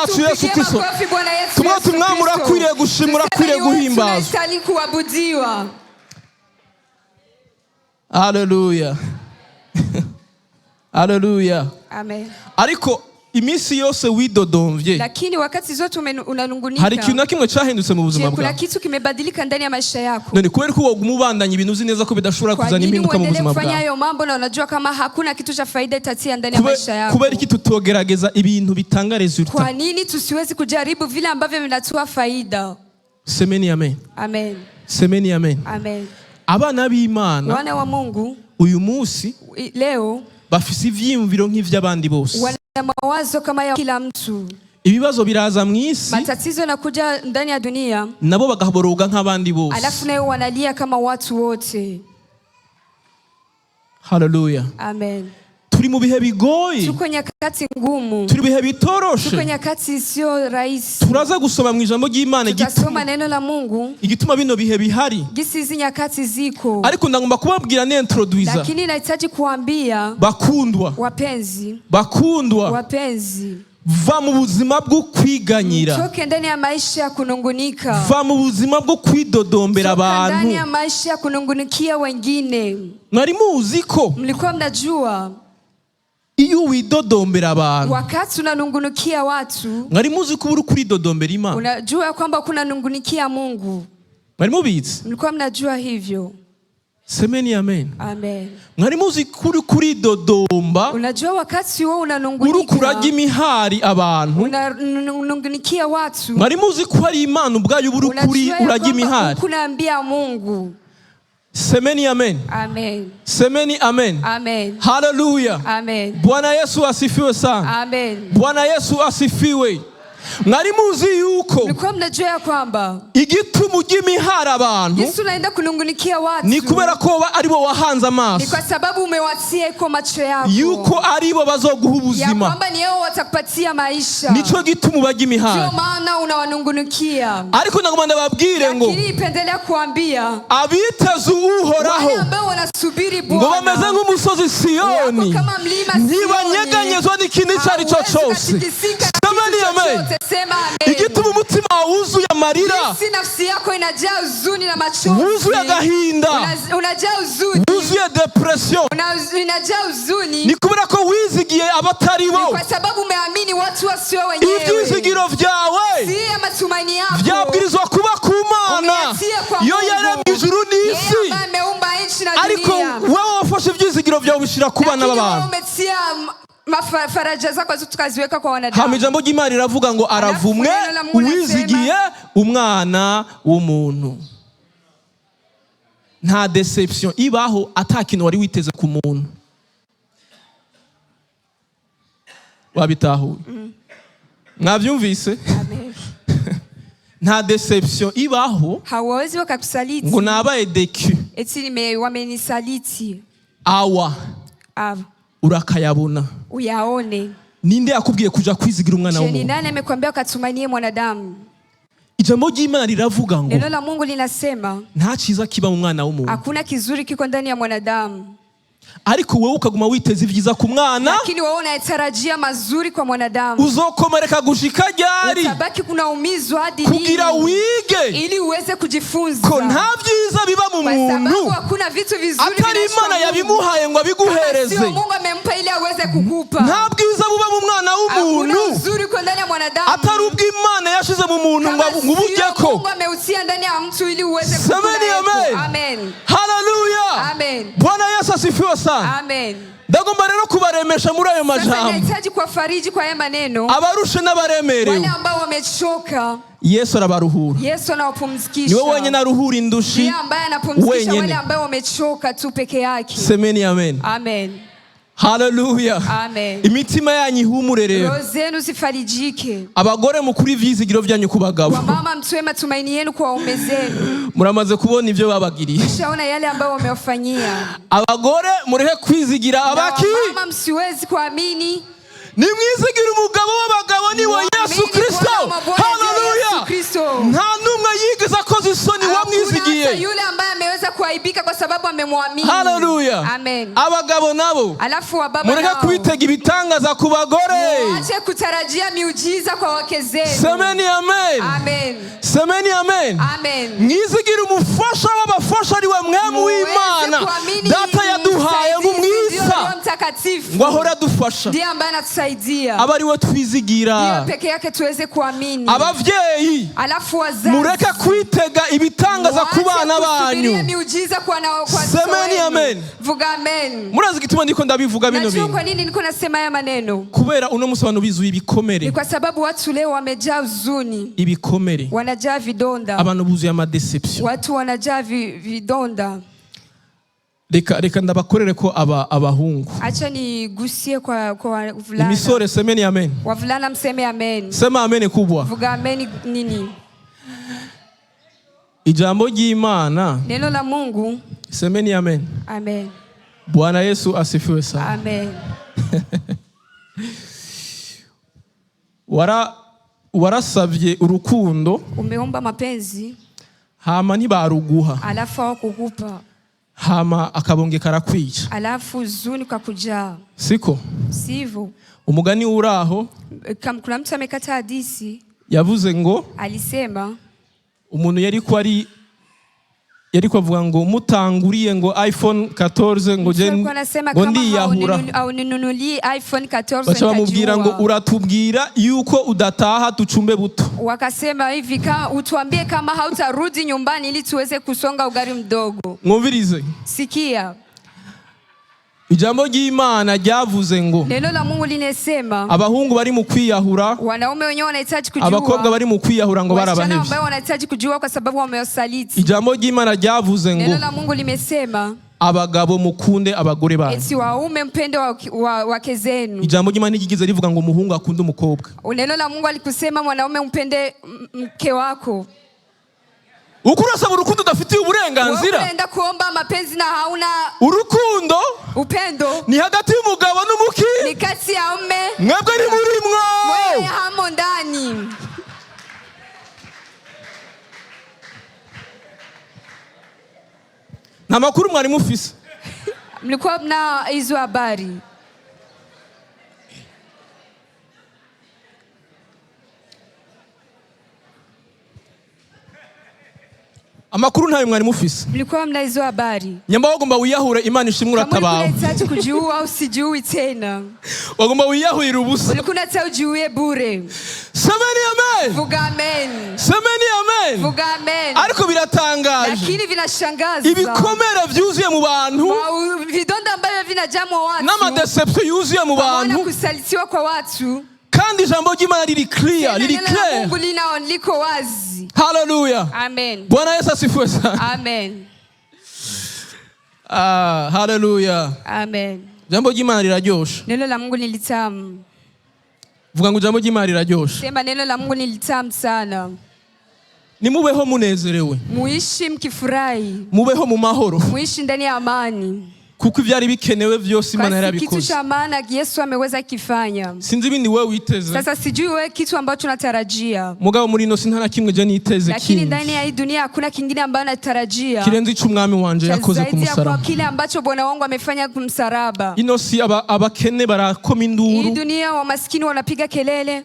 wacu Yesu Kristo. Tumwete umwami urakwiriye gushimwa, urakwiriye guhimbazwa. Haleluya. Haleluya. Amen. Ariko iminsi yose widodomvye, lakini wakati zote unanungunika, hari ikintu na kimwe cyahindutse mu buzima bwawe. Kuna kitu kimebadilika ndani ya maisha yako. None kubera ko wogumubandanya ibintu uzi neza ko bidashobora kuzana impinduka mu buzima bwawe. Kufanya hayo mambo na unajua kama hakuna kitu cha faida itatia ndani ya maisha yako. Kubera iki tutogerageza ibintu bitanga resulta? Kwa nini tusiwezi kujaribu vile ambavyo vinatoa faida? Semeni amen. Amen. Semeni amen. Amen. Abana b'Imana, wana wa Mungu, uyu munsi leo bafise ivyiyumviro nk'ivy'abandi bose. Wana mawazo kama ya kila mtu. Ibibazo biraza mw'isi, matatizo yanakuja ndani ya dunia, nabo bagahoboroga nk'abandi bose. Alafu nayo wanalia kama watu wote. Haleluya. Amen. Turi mu bihe bigoye, tuko nyakati ngumu, turi bihe bitoroshe, tuko nyakati sio rahisi. Turaza gusoma mu ijambo ry'Imana tutasoma neno la Mungu igituma bino bihe bihari, gisi hizi nyakati ziko. Ariko ndagomba kubabwira introduiza, lakini nahitaji kuambia bakundwa, wapenzi, bakundwa, wapenzi, va mu buzima bwo kwiganyira, toke ndani ya maisha ya kunungunika, va mu buzima bwo kwidodombera abantu, ndani ya maisha ya kunungunikia wengine. Mwari muzi ko, mlikuwa mnajua iyo widodombera abantu, wakati unanungunukia watu, mwari muzi ko uri kuridodombera Imana? Unajua kwamba kuna nungunikia Mungu? Mwari mubizi? Mlikuwa mnajua hivyo? Semeni amen. Amen. Mwari muzi kuri kuridodomba, unajua wakati wewe unanungunika, uri kurajya imihari abantu, unanungunikia watu, mwari muzi ko ari Imana ubwayo uri kuri urajya imihari? Kunaambia Mungu. Semeni amen. Amen. Semeni amen. Amen. Haleluya. Amen. Bwana Yesu asifiwe sana. Amen. Bwana Yesu asifiwe. Mwari muzi yuko mlikuwa mnajua ya kwamba igituma ujya imihari abantu, Yesu anaenda kunungunikia watu, ni kubera ko aribo wahanze amaso, ni kwa sababu umewatia iko macho yako, yuko aribo bazoguha ubuzima, ya kwamba ni wao watakupatia maisha, nico gituma ubajya imihari, ndio maana unawanungunikia. Ariko nagomba babwire ngo, lakini ipendelea kuambia abiteze Uhoraho, wale ambao wanasubiri Bwana, ngo bameze nk'umusozi Siyoni, ntibanyeganyezwa n'ikintu icyo ari cyo cyose. Igituma umutima wuzuye amarira, nafsi yako inajaa huzuni na machozi, wuzuye agahinda, unajaa huzuni, wuzuye depression, unajaa huzuni, ni kubera ko wizigiye abatari bo, kwa sababu umeamini watu wasio wenyewe. Ivyizigiro vyawe si amasumani yako vyabwirizwa kuba ku Mana yo yaremye ijuru n'isi, ariko wewe wafashe ivyizigiro vyawe ubishira ku bana b'abantu. Faraja zako tukaziweka kwa wanadamu. Hama ijambo ry'Imana riravuga ngo aravumwe uwizigiye umwana w'umuntu. Nta deception ibaho atakintu wari witeze ku muntu. Wabitahuye? Mwavyumvise? Amen. Nta deception ibaho, hawawezi wakakusaliti ngo nabaye deku, eti wamenisaliti, awa urakayabona, uyaone. Ninde yakubwiye kuja kwizigira umwana w'umuntu? Ni nani amekwambia ukatumanie mwanadamu? Ijambo ry'Imana riravuga ngo, neno la Mungu linasema nta cyiza kiba mu mwana w'umuntu, hakuna kizuri kiko ndani ya mwanadamu. Ariko wewe ukaguma witeze ibyiza ku mwana, lakini wewe unatarajia mazuri kwa mwanadamu, uzokomereka gushika ryari? utabaki kunaumizwa hadi lini? Kugira wige, ili uweze kujifunza ko nta byiza biba mu muntu, sababu hakuna vitu vizuri atari Imana yabimuhaye ngo abiguhereze. Sio Mungu amempa ili aweze kukupa. Nta bwiza buba mu mwana w'umuntu, hakuna uzuri kwa ndani ya mwanadamu, atari ubwo Imana yashize mu muntu ngo ubujyeko. Mungu ameutia ndani ya mtu ili uweze kukua. Amen. Amen. Hallelujah. Amen. Bwana Yesu asifiwe sana. Amen. Ndagomba rero kubaremesha muri ayo majambo. Sasa nahitaji kuwafariji kwa haya maneno, abarushe n'abaremerewe, wale ambao wamechoka. Yesu arabaruhura. Yesu anawapumzikisha. Niwe wenyine aruhura indushi, ndiye ambaye anapumzikisha wale ambao wamechoka tu peke yake. Semeni amen. Amen. Hallelujah. Amen. Imitima yanyu ihumure rero. Roho zenu zifarijike. Abagore mukuri ivyizigiro vyanyu ku bagabo. Wamama mtue matumaini yenu kwa waume zenu. Muramaze kubona ivyo babagiriye. Mshaona yale ambayo wamewafanyia. Abagore murehe kwizigira abaki. Wamama msiwezi kuamini. Nimwizigira umugabo w'abagabo ni wa Yesu Kristo. Hallelujah. Nta numwe yigeze akoze isoni wamwizigiye. Yule ambaye ameweza kuaibika kwa sababu amemwamini. Hallelujah. Amen. Abagabo nabo Alafu wababa mureka kwitega ibitangaza ku bagore. Waache kutarajia miujiza kwa wake zenu. Semeni amen. Amen. Semeni amen. Amen. Mwizigire umufasha w'abafasha ari we mwemu w'Imana data yaduhaye ngumwisa ngo ahora adufasha. Ndiye ambaye anatusaidia. Aba ari we twizigira. Ndiye peke yake tuweze kuamini. Abavyeyi alafu wazazi mureke kwitega ibitangaza ku bana banyu. Miujiza kwa semeni amen. Vuga amen. Murazi gituma ndiko ndabivuga bino bintu. Najua kwa nini niko nasema haya maneno? Kubera uno musi abantu bizuye ibikomere. Ni kwa sababu watu leo wamejaa huzuni. Ibikomere. Wanajaa vidonda. Abantu buzuye ama deception. Watu wanajaa vidonda. Reka ndabakorere ko abahungu. Acha nigusie kwa wavulana. Imisore semeni amen. Wavulana mseme amen. Sema amen kubwa. Vuga amen nini? Ijambo ry'Imana. Neno la Mungu. Semeni amen. Amen. Bwana Yesu asifiwe sana. Amen. warasavye urukundo. Umeomba mapenzi. Hama ntibaruguha. Alafu hawakukupa. Hama akabonge karakwica. Alafu huzuni kakujaa. Siko? Sivyo. Umugani uraho. Kuna mtu amekata hadithi. Yavuze ngo. Alisema. Umuntu yariko avuga ngo mutanguriye ngo iPhone 14 ngo ndiyahura. Au ninunulie iPhone 14 bacha bamubwira ngo uratubwira yuko udataha tucumbe buto. Wakasema hivi utuambie kama hautarudi nyumbani ili tuweze kusonga ugari mdogo. Mwumvirize. Sikia. Ijambo ry'Imana ryavuze ngo neno la Mungu linesema abahungu bari mu kwiyahura, wanaume wenyewe wanahitaji kujua, abakobwa bari mu kwiyahura ngo barabahevye, ambao wanahitaji kujua kwa sababu wamewasaliti. Ijambo ry'Imana ryavuze ngo neno la Mungu limesema abagabo mukunde abagore banyu. Eti waume mpende wake zenu. Ijambo ry'Imana ntigize rivuga ngo umuhungu akunde umukobwa. Neno la Mungu alikusema mwanaume mpende mke wako. Ukurasaba urukundo udafitiye uburenganzira. Unaenda kuomba mapenzi na hauna urukundo. Upendo ni hagati y'umugabo n'umuki. Ni kati ya mume. Mwebwe ni murimwo. Mwewe hamo ndani. Nta makuru mwari mufise. Mlikuwa mna hizo habari. Amakuru ntayo mwari mufise. Mlikuwa mna hizo habari. Nyamba wagomba wiyahure Imana ishimwe uratabaho. Kama unataka kujiua au sijiui tena. Wagomba wiyahurira ubusa. Ulikuwa unataka ujiue bure. Semeni amen. Vuga amen. Semeni amen. Vuga amen. Ariko biratangaje. Lakini vinashangaza. Ibikomere vyuzuye mu bantu. Vidonda ambavyo vinajamwa watu. Nama deception yuzuye mu bantu. Wana kusalitiwa kwa watu. Kandi ijambo ry'Imana riri clear, riri clear. Mungu liko wazi. Hallelujah. Amen. Bwana Yesu asifiwe sana. Amen. Hallelujah. Amen. Jambo ry'Imana riraryoshe. Neno la Mungu ni litamu. Vuga ngo jambo ry'Imana riraryoshe. Sema neno la Mungu ni litamu sana. Nimubeho munezerewe. Muishi mkifurahi. Mubeho mu mahoro. Muishi ndani ya amani. Kuko ivyari bikenewe vyose Imana yarabikoze. Kitu cha maana Yesu ameweza kifanya. Sinzi ibindi wewe witeze. Sasa sijui wewe kitu ambacho unatarajia. Mugabo muri ino sintana kimwe je niteze kingi. Lakini ndani ya hii dunia hakuna kingine ambacho natarajia. Kirenze ico umwami wanje yakoze ku musaraba. Kwa kile ambacho Bwana wangu amefanya ku msalaba. Ino si abakene barakoma induru. Hii dunia wa maskini wanapiga kelele.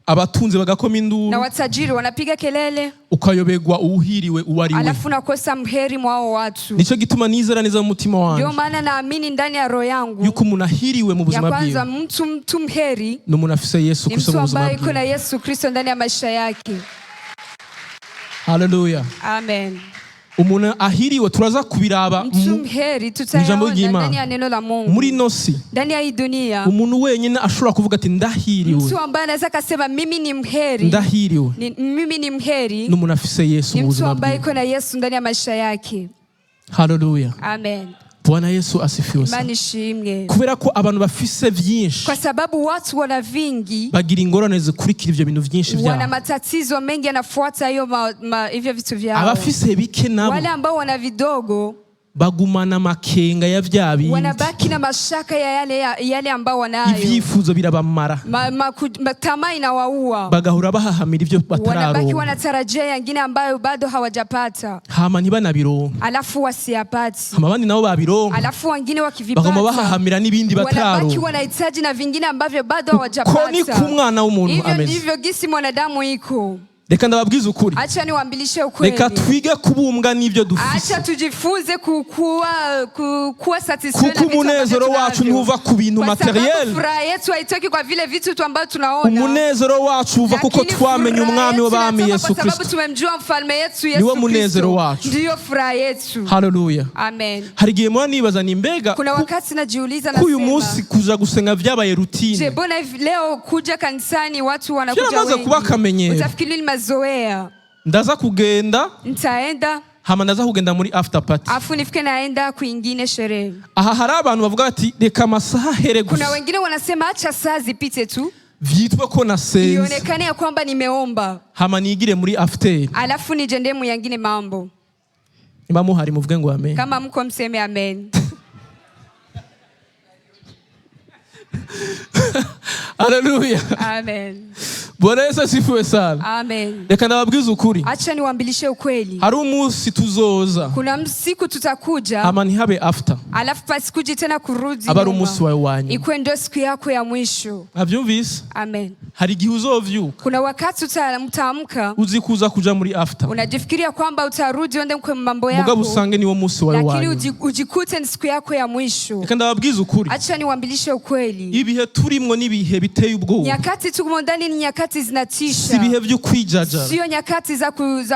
Abatunze bagakoma induru. Na watajiri wanapiga kelele. Ukayobegwa uhiriwe uwariwe. Alafu nakosa mheri mwao watu. Nico gituma nizera neza mu mutima wanje. Ndio maana naamini ndani ya roho yangu. Yuko munahiriwe mu buzima bwiwe. Ya kwanza mtu mheri. No munafise Yesu Kristo mu buzima bwiwe. Mtu ambaye kuna Yesu Kristo ndani ya maisha yake. Hallelujah. Amen. Umuntu ahiriwe turaza kubiraba mtu mheri tutayaona ndani ya neno la Mungu. Muri nosi. Ndani ya hii dunia. Umuntu wenyine ashobora kuvuga ati ndahiriwe. Mtu ambaye anaweza kusema mimi ni mheri. Ndahiriwe. Mimi ni mheri. N'umuntu afise Yesu mu buzima bwiwe. Mtu ambaye kuna Yesu ndani ya maisha yake. Hallelujah. Amen. Bwana Yesu asifiwe sana. Imani shimwe. Kubera ko abantu bafise vyinshi. Kwa sababu watu wana vingi. Bagira ingorane zikurikira ivyo bintu vyinshi vyabo. Wana matatizo mengi yanafuata hiyo hivyo vitu vyao. Abafise bike nabo. Wale ambao wana vidogo bagumana amakenga ya vya bindi, wanabaki na mashaka ya yale ambao wanayo, ivyifuzo birabamara, tamaa inawaua, bagahora bahahamira ivyo wanabaki batararonka, wanatarajia yengine ambayo bado hawajapata, hama ntibanabironka, alafu wasiyapati, hama abandi nabo babironka, alafu wengine wakivipata bagoma bahahamira n'ibindi batararonka, wanabaki wanahitaji na vingine ambavyo bado hawajapata. Ko ni kumwana w'umuntu hivyo ameze. ndivyo gisi mwanadamu iko. Reka ndababwiza ukuri, acha niwaambilishe ukweli, reka twige kubumbwa n'ivyo dufise, acha tujifunze kuwa satisfied, kuko umunezero wacu ntuva ku bintu materiel, furaha yetu haitoki kwa vile vitu tu ambavyo tunaona, umunezero wacu uva kuko twamenye umwami w'abami Yesu Kristo, kwa sababu tumemjua mfalme yetu Yesu Kristo, niwo munezero wacu, ndio furaha yetu. Haleluya, amen. Hari igihe mwana nibaza ni mbega, kuna wakati najiuliza na uyu munsi kuja gusenga vyabaye routine, je, bona leo kuja kanisani watu wanakuja wengi, kuba kamenyero, utafikiri ni mazoea. Ndaza kugenda, nitaenda, hama ndaza kugenda muri after party, afu nifike naenda kuingine sherehe. Aha hari abantu bavuga ati reka amasaha here gusa, kuna wengine wanasema acha saa zipite tu, vyitwa ko nasenze, ionekane ya kwamba nimeomba, hama nigire muri after, alafu nijende mu yangine mambo. Imamo hari muvuge ngo amen, kama mko mseme amen. Haleluya, amen. Bwana Yesu asifiwe sana. Amen. Reka ndababwiza ukuri, acha niwaambilishe ukweli, hari umunsi tuzoza, kuna siku tutakuja, hama ntihabe after, alafu pasikuji tena kurudi, aba ari umunsi wawe wanyu, ikuwe ndio siku yako ya mwisho. Avyumvise? Amen. Hari igihe uzovyuka, kuna wakati utaamka, uzi kuza kuja muri after, unajifikiria kwamba utarudi uende kwa mambo yako, mugabo usange niwo munsi wawe wanyu, lakini ujikute ni siku yako ya mwisho. Reka ndababwiza ukuri, acha niwaambilishe ukweli, ibihe turimwo nibihe biteye ubwoba, nyakati tuko ndani ni nyakati zinatisha, si ibihe byo kwijaja, sio nyakati za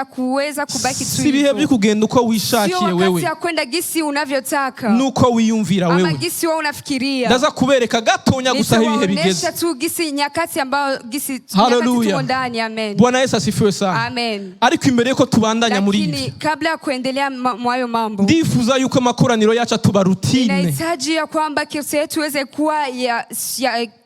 kuweza kubaki tu, si ibihe byo kugenda uko wishakiye wewe, sio wakati ya kwenda gisi unavyotaka, nuko wiyumvira wewe, ama gisi wewe unafikiria. Ndaza kubereka gatonya gusa ibihe bigeze, tu gisi nyakati ambao gisi tuko ndani. Amen. Bwana Yesu asifiwe sana. Amen. Ariko imbere yuko tubandanya muri ibi, lakini kabla ya kuendelea mwayo mambo, ndifuza yuko makoraniro yacu tuba routine, inahitaji ya kwamba kila yetu iweze kuwa ya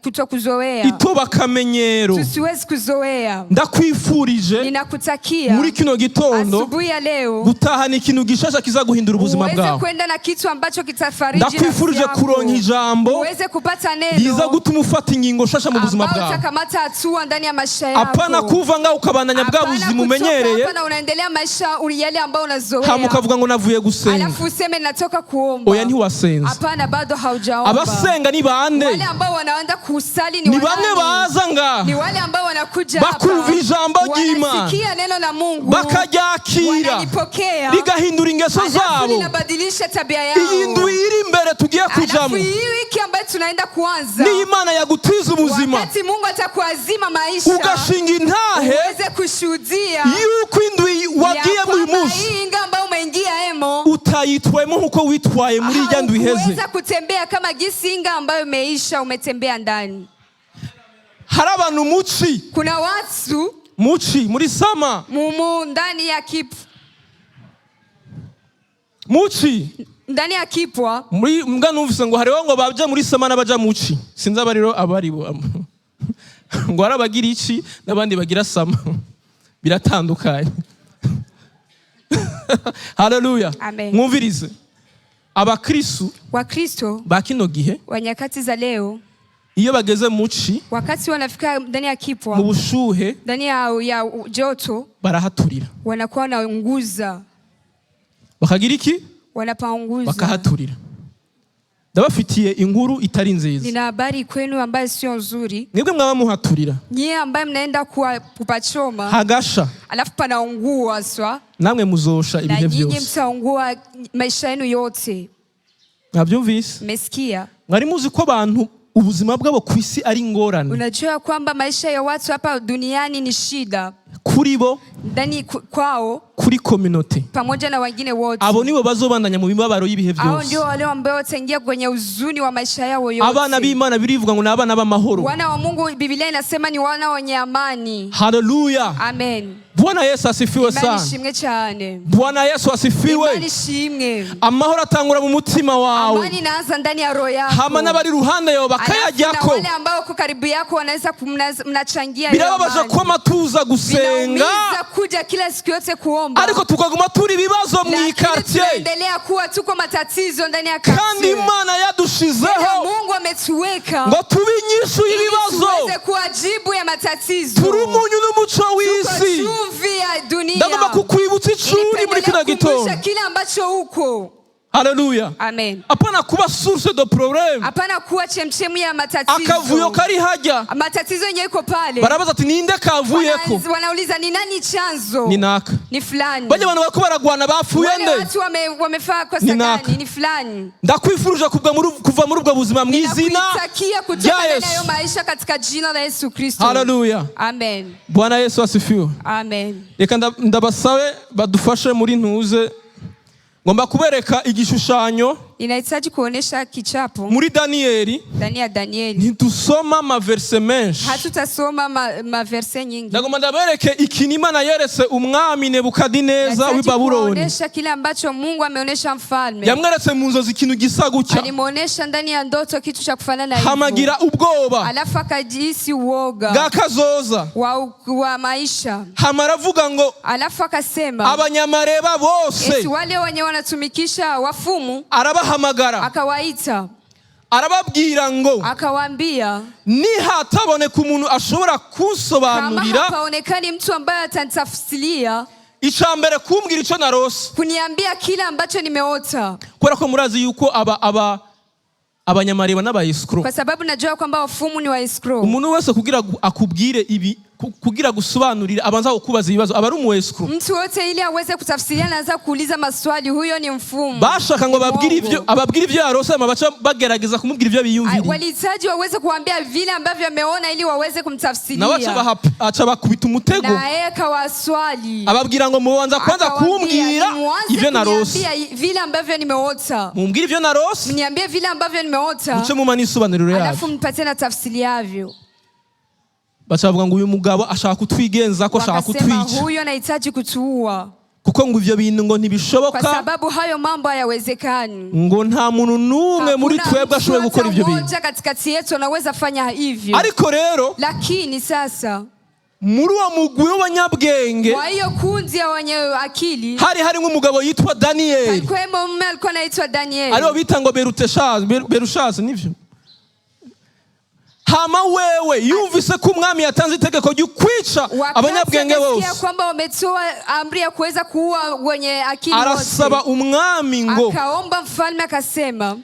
kutokuzoea, itoba kamenyero, tusiwezi kuzoea. Ndakwifurije, ninakutakia muri kino gitondo, asubuhi ya leo, gutahana ikintu gishasha kizaguhindura ubuzima bwawe, uweze kwenda na kitu ambacho kitafariji. Ndakwifurije kuronka ijambo, uweze kupata neno liza gutuma ufata ingingo shasha mu buzima bwawe, utakamata hatua ndani ya maisha yako, apana kuva nga ukabandanya bwa buzima umenyereye, apana unaendelea maisha yale ambao unazoea, hama ukavuga ngo navuye gusenga, alafu useme natoka kuomba. Oya ntiwasenze, apana bado haujaomba. Abasenga ni bande? Wale ambao wanaanza kusali ni bamwe baza nga, ni wale ambao wanakuja hapa, bakumva ijambo ry'Imana, wanasikia neno la Mungu, bakaryakira, wanalipokea, rigahindura ingeso zabo, linabadilisha tabia yao. Iyi ndwi iri imbere tugiye kujamo, hii wiki ambayo tunaenda kuanza, ni Imana yagutiza ubuzima, wakati Mungu atakuazima maisha, ugashinga intahe, uweze kushuhudia yuko indwi wagiye mu munsi, hii inga ambayo umeingia emo, utayitwayemo nkuko witwaye muri irya ndwi iheze, uweza kutembea kama gisi inga ambayo umeisha umetembea ndani. Hari abantu muci, kuna watu muci muri sama mumu ndani ya kipu, muci ndani ya kipwa, muri mbwa numvise ngo hariho ngo baja muri sama n'abaja muci, sinzi abariro abaribo ngo arabagira iki n'abandi bagira sama, biratandukanye. Haleluya. Mwumvirize, abakristo wakristo ba kino gihe, wa nyakati za leo, iyo bageze muci, wakati wanafika ndani ya kipwa, mu bushuhe, ndani ya joto, barahaturira, wanakuwa wanaunguza, bakagira iki, wanapaunguza, bakahaturira. Ndabafitiye inkuru itari nziza, nina habari kwenu ambayo sio nzuri. Mwebwe mwaba muhaturira, nyie ambaye mnaenda kupachoma, hagasha, alafu panaungua swa, namwe muzosha ibihe byose, na nyinyi mtaungua maisha yenu yote. Nabyumvise? Mesikia? Mwari muzi ko abantu ubuzima bwabo ku isi ari ingorane? Unajua kwamba maisha ya watu hapa duniani ni shida kuri bo, ndani kwao, kuri community, pamoja na wengine wote. Abo nibo bazobandanya mu bibabaro y'ibihe byose. Hao ndio wale ambao wataingia kwenye uzuni wa maisha yao yote. Abana b'Imana birivuga ngo nabana b'amahoro. Wana wa Mungu, Biblia inasema ni wana wenye amani. Haleluya. Amen. Bwana Yesu asifiwe sana. Imani shimwe cyane. Bwana Yesu asifiwe. Imani shimwe. Amahoro atangura mu mutima wawe. Amani inaanza ndani ya roho yako. Hama n'abari ruhande yawe bakayajyako. Wale ambao kwa karibu yako wanaweza mnachangia. Birababaje ko amatuza gusenga. gusenga inaumiza kuja kila siku yote kuomba, ariko tukaguma turi ibibazo mu lakini ikartier, tunaendelea kuwa tuko matatizo ndani ya kandi quartier. Imana yadushizeho Mungu ametuweka ngo tube inyishu ili y'ibibazo, tuweze kuwa jibu ya matatizo. turi umunyu n'umuco w'isi. Tuko chumvi ya dunia. Ndagomba kukwibutsa icuri muri kino gitondo. Kile ambacho uko. Haleluya. Amen. Apana kuba source de problème. Apana kuwa chemchemu ya matatizo. Akavuyo kari hajya. Matatizo yenyewe iko pale. Barabaza ati ninde kavuyeko? Wanauliza ni nani chanzo? Ni naka. Ni fulani. Baje abantu bariko baragwana bapfuye nde? Wale watu wamefaa kosa gani? Ni fulani. Ndakwifuruje kuva muri ubwo buzima mu izina rya Yesu. Maisha katika jina la Yesu Kristo. Haleluya. Amen. Bwana Yesu asifiwe. Amen. Reka ndabasabe badufashe muri ntuze. Ngomba kubereka igishushanyo. Inahitaji kuonesha kichapo. Muri Danieli. Danieli. Ntitusoma maverse menshi. Hatutasoma maverse nyingi. Ndagomba ndabereke ikintu Imana yeretse umwami Nebukadineza w'i Babuloni. Kuonesha kile ambacho Mungu ameonesha mfalme. Yamweretse mu nzozi ikintu gisa gutya. Alimuonesha ndani ya ndoto kitu cha kufanana hivyo. Hamagira ubwoba. Alafu akajihisi uoga. Gakazoza. Wa maisha. Hamaravuga ngo. Alafu akasema. Abanyamareba bose. Wale wenye wanatumikisha wafumu. Hamagara. Akawaita. Arababwira ngo. Akawaambia. Nihataboneka umuntu ashobora kunsobanurira. Kama hapaonekani mtu ambaye atanitafsiria. Icambere kumbwira ico narose. Kuniambia kile ambacho nimeota. Kubera ko murazi yuko abanyamareba n'abayescro. Kwa sababu najua kwamba wafumu ni waescro. Umuntu wese kugira akubwire ibi kugira gusobanurira abanza kukubaza ibibazo aba ari umuescro. Mtu wote ili aweze kutafsiria anaanza kuuliza maswali, huyo ni mfumu. Bashaka ngo ababwire ivyo yarose amabaca bagerageza kumubwira ivyo biyumvira. Walihitaji waweze kuambia vile ambavyo ameona ili waweze kumtafsiria. Na acha bakubita umutego. Na yeye kawaswali. Ababwira ngo mubanza kwanza kumbwira ivyo narose. Vile ambavyo nimeota. Mumbwire ivyo narose. Mniambie vile ambavyo nimeota. Muce mumanisobanuriro yayo. Alafu mpatie na tafsiri yavyo. Bacavuga ngo uyu mugabo ashaka kutwigenza ko ashaka kutwica. Huyo anahitaji kutuua. Kuko ngo ivyo bintu ngo ntibishoboka. Kwa sababu hayo mambo hayawezekani. Ngo nta muntu numwe muri twebwe ashoboye gukora ivyo bintu. Mmoja katikati yetu anaweza fanya hivyo. Ariko rero. Lakini sasa. Muri uwo mugwi w'abanyabwenge. Kwa hiyo kundi ya wenye akili. Hari nk'umugabo yitwa Daniel. Alikuwa mume alikuwa anaitwa Daniel. Ariho bita ngo Berushazi nivyo. Hama wewe yumvise ko umwami yatanze itegeko ryo kwica abanyabwenge bose. Wakati kwamba wametoa amri ya kuweza kuua wenye akili wote. Arasaba umwami ngo. Akaomba mfalme akasema.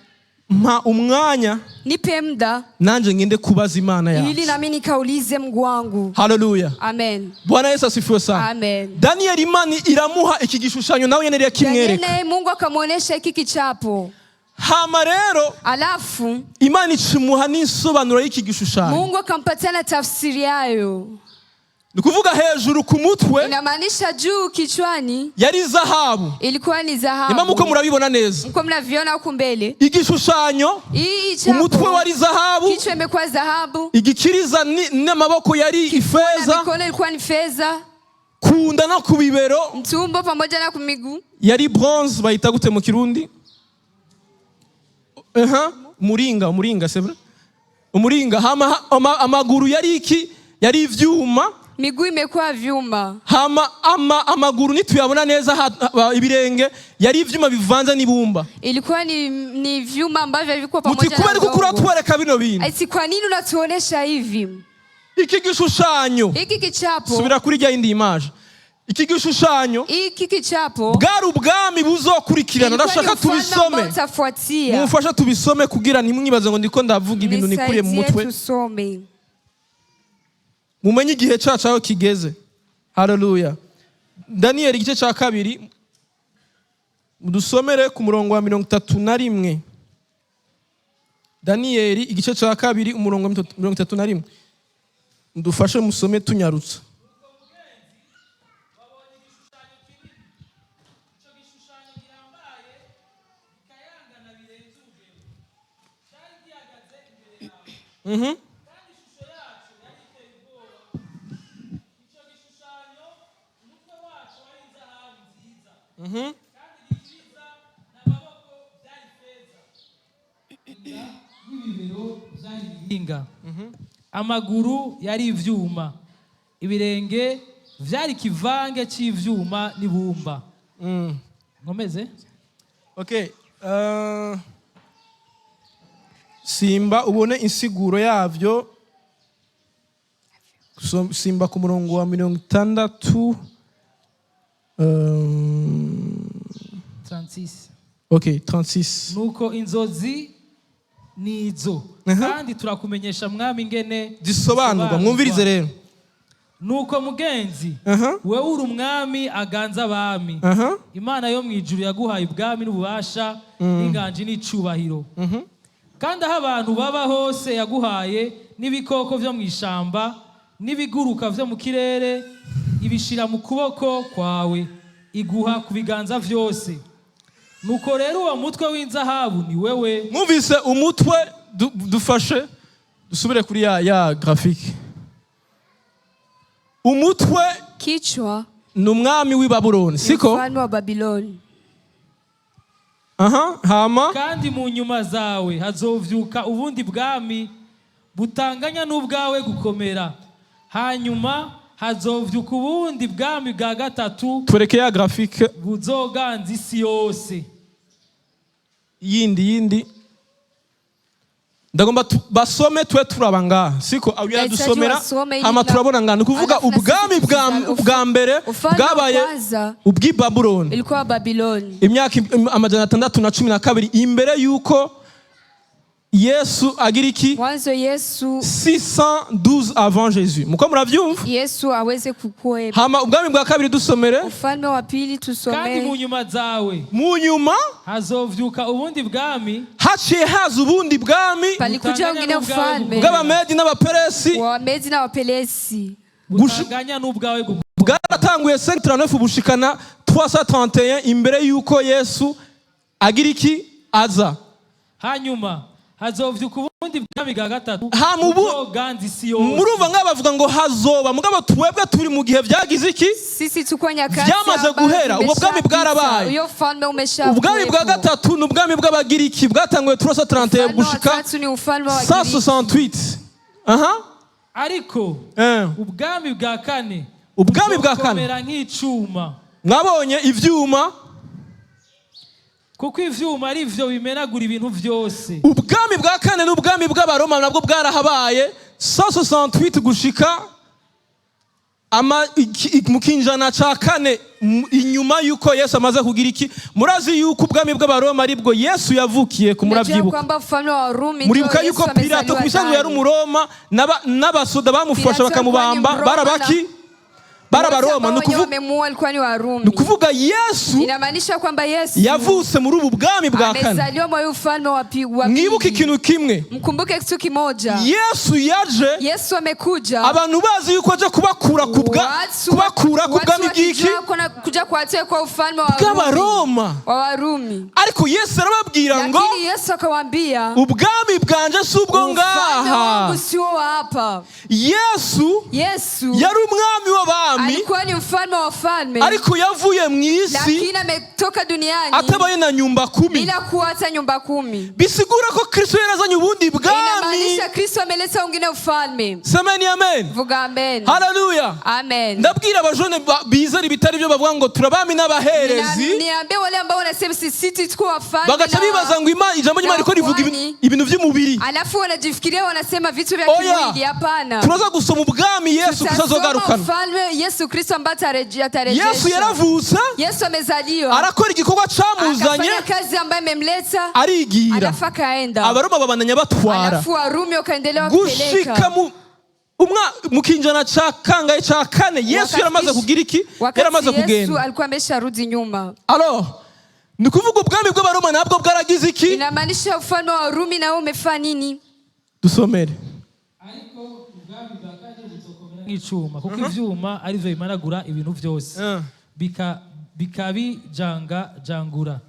Mpa umwanya. Nipe muda. Nanje ngende kubaza Imana yawe. Ili nami nikaulize Mungu wangu. Haleluya. Amen. Bwana Yesu asifiwe sana. Amen. Daniel Imana iramuha iki gishushanyo nawe yene yakimwereka. Daniel Mungu akamuonesha iki kichapo. Hama rero. Alafu. Imana ichimuha n'insobanuro y'iki gishushanyo. Mungu akampatia na tafsiri yayo. Nikuvuga hejuru ku mutwe. Inamaanisha juu kichwani. Yari zahabu. Ilikuwa ni zahabu. Imana uko murabibona neza. Mko mnaviona huko mbele. Igishushanyo. Umutwe wari zahabu. Kichwa imekuwa zahabu. Igikiriza n'amaboko yari ifeza. Mikono ilikuwa ni feza. Kunda no kubibero. Mtumbo pamoja na kumiguu. Yari bronze bayita gute mu Kirundi? Umuringa sebra. Umuringa hama amaguru yari iki? Yari ivyuma. Miguu imekuwa vyuma. Hama amaguru nituyabona neza ibirenge yari ivyuma bivanze n'ibumba. Ilikuwa ni vyuma ambavyo vilikuwa pamoja na. Mutikubera ko kuratwereka bino bintu. Ati kwa nini unatuonesha hivi? Iki gishushanyo. Iki kichapo. Subira kuri rya indi image. Iki gishushanyo. Iki kichapo. Bwari ubwami buzokurikirana ndashaka tubisome. Mufasha tubisome kugira nimwibaze ngo ndiko ndavuga ibintu nikuriye mu mutwe. Mumenye igihe cacu aho kigeze. Haleluya. Daniel igice ca kabiri. Mudusomere ku murongo wa 31. Daniel igice ca kabiri umurongo wa 31. Mudufashe musome tunyarutsa. Amaguru yari ivyuma, ibirenge vyari ikivange c'ivyuma n'ibumba. Nkomeze? Okay. Simba ubone insiguro yavyo. Simba ku murongo wa 60. 36. Okay, 36. Nuko inzozi nizo kandi turakumenyesha mwami ingene zisobanurwa. Mwumvirize rero. Nuko mugenzi wewe uri umwami aganza abami. Imana yo mwijuru yaguhaye ubwami n'ububasha n'inganji n'icubahiro. Kandi aho abantu baba hose yaguhaye n'ibikoko vyo mw'ishamba n'ibiguruka vyo mu kirere ibishira mu kuboko kwawe iguha ku biganza vyose. Nuko rero uwo mutwe w'inzahabu ni wewe. Mwumvise umutwe dufashe dusubire kuri ya graphique. Umutwe kichwa ni umwami w'i Babuloni, siko? Mfalme wa Babiloni. Hama kandi mu nyuma zawe hazovyuka ubundi bwami butanganya n'ubwawe gukomera. Hanyuma hazovyuka ubundi bwami bwa gatatu. Twereke ya graphique. Buzoganza isi yose. Yindi ndagomba basome twe turabanga siko abiya dusomera hama turabona ngana kuvuga ubwami bwa mbere bwabaye ubwi Babuloni. Ilikuwa Babiloni. Imyaka 612 imbere yuko Yesu agira iki? Mwanzo Yesu 612 avant Jésus. Muko muravyumva? Yesu aweze kukuwepo. Hama ubwami bwa kabiri dusomere. Ufalme wa pili tusomere. Kandi mu nyuma zawe. Mu nyuma hazovyuka ubundi bwami. Haciye haza ubundi bwami. Palikuja wengine ufalme. Bw'Abamedi n'Abaperesi. Wamedi n'Abaperesi. Butanganya n'ubwawe bwaratanguye 539 bushikana 331 imbere yuko Yesu agira iki? Aza. Hanyuma hazovyuka ubundi bwami bwa gatatu. Buzoganza isi yose. Murumva nk'abavuga ngo hazoba mugabo twebwe turi mu gihe vyagize iki? Sisi tuko nyakati byamaze guhera. Ubwo bwami bwarabaye. Uyo falme umesha. Ubwami bwa gatatu ni ubwami bw'Abagiriki bwatanguye 331 gushika 168. Ariko ubwami bwa kane. Ubwami bwa kane bukomera nk'icuma. Mwabonye ivyuma? Kuko ivyuma ari vyo bimenagura ibintu vyose. Ubwami bwa kane n'ubwami bw'Abaroma nabwo bwarahabaye 168 gushika mu kinjana ca kane inyuma yuko Yesu amaze kugira iki? Murazi yuko ubwami bw'Abaroma aribwo Yesu yavukiye ku muravyibuka. Muribuka yuko Pilato kubisanzwe yari umuroma n'abasoda bamufasha bakamubamba barabaki? Barabaroma. Nukuvuga Yesu inamaanisha kwamba Yesu yavutse muri ubu bwami bwa kane. Amezaliwa muri ufalme wa pili. Mwibuke ikintu kimwe. Mkumbuke kitu kimoja. Yesu amekuja. Abantu bazi yuko aje kubakura ku bwami bw'iki? Kuja kuatia kwa ufalme wa Warumi. Ariko Yesu arababwira ngo lakini Yesu akawaambia ubwami bwanje si ubwo ngaha. Yesu yari umwami w'abami. Alikuwa ni mfalme wa falme. Ariko yavuye mu isi. Lakini ametoka duniani. Atabaye na nyumba 10. Bila kuacha nyumba 10. Bisigura ko Kristo yarazanye ubundi bwami. Inamaanisha Kristo ameleta wengine ufalme. Semeni amen. Vuga amen. Hallelujah. Amen. Ndabwira abajone bizera ibitari byo bavuga ngo turabami n'abaherezi. Niambie wale ambao wanasema sisi tuko wafalme. Bagacha bibaza ngo ijambo ry'Imana riko rivuga ibintu by'umubiri. Alafu wanajifikiria wanasema vitu vya kimwili. Hapana. Turaza gusoma ubwami Yesu kuzazogarukana. Yesu Kristo ambaye atarejesha. Yesu yaravutse. Yesu amezaliwa. Arakora igikorwa camuzanye. Akafanya kazi ambayo imemleta. Arigira. Alafu akaenda. Abaroma babandanya batwara. Alafu Warumi wakaendelea kupeleka. Gushika mu kinjana ca kangahe ca kane Yesu yaramaze kugira iki? Yaramaze kugenda. Yesu alikuwa amesharudi nyuma. Alors ni kuvuga ubwami bw'Abaroma nabwo bwaragize iki? Inamaanisha ufalme wa Warumi nao umefanya nini? Dusomere. Ariko ubwami bwa kane buzokomera nk'icuma kuko ivyuma ari vyo bimanagura ibintu vyose. Bikabijangura.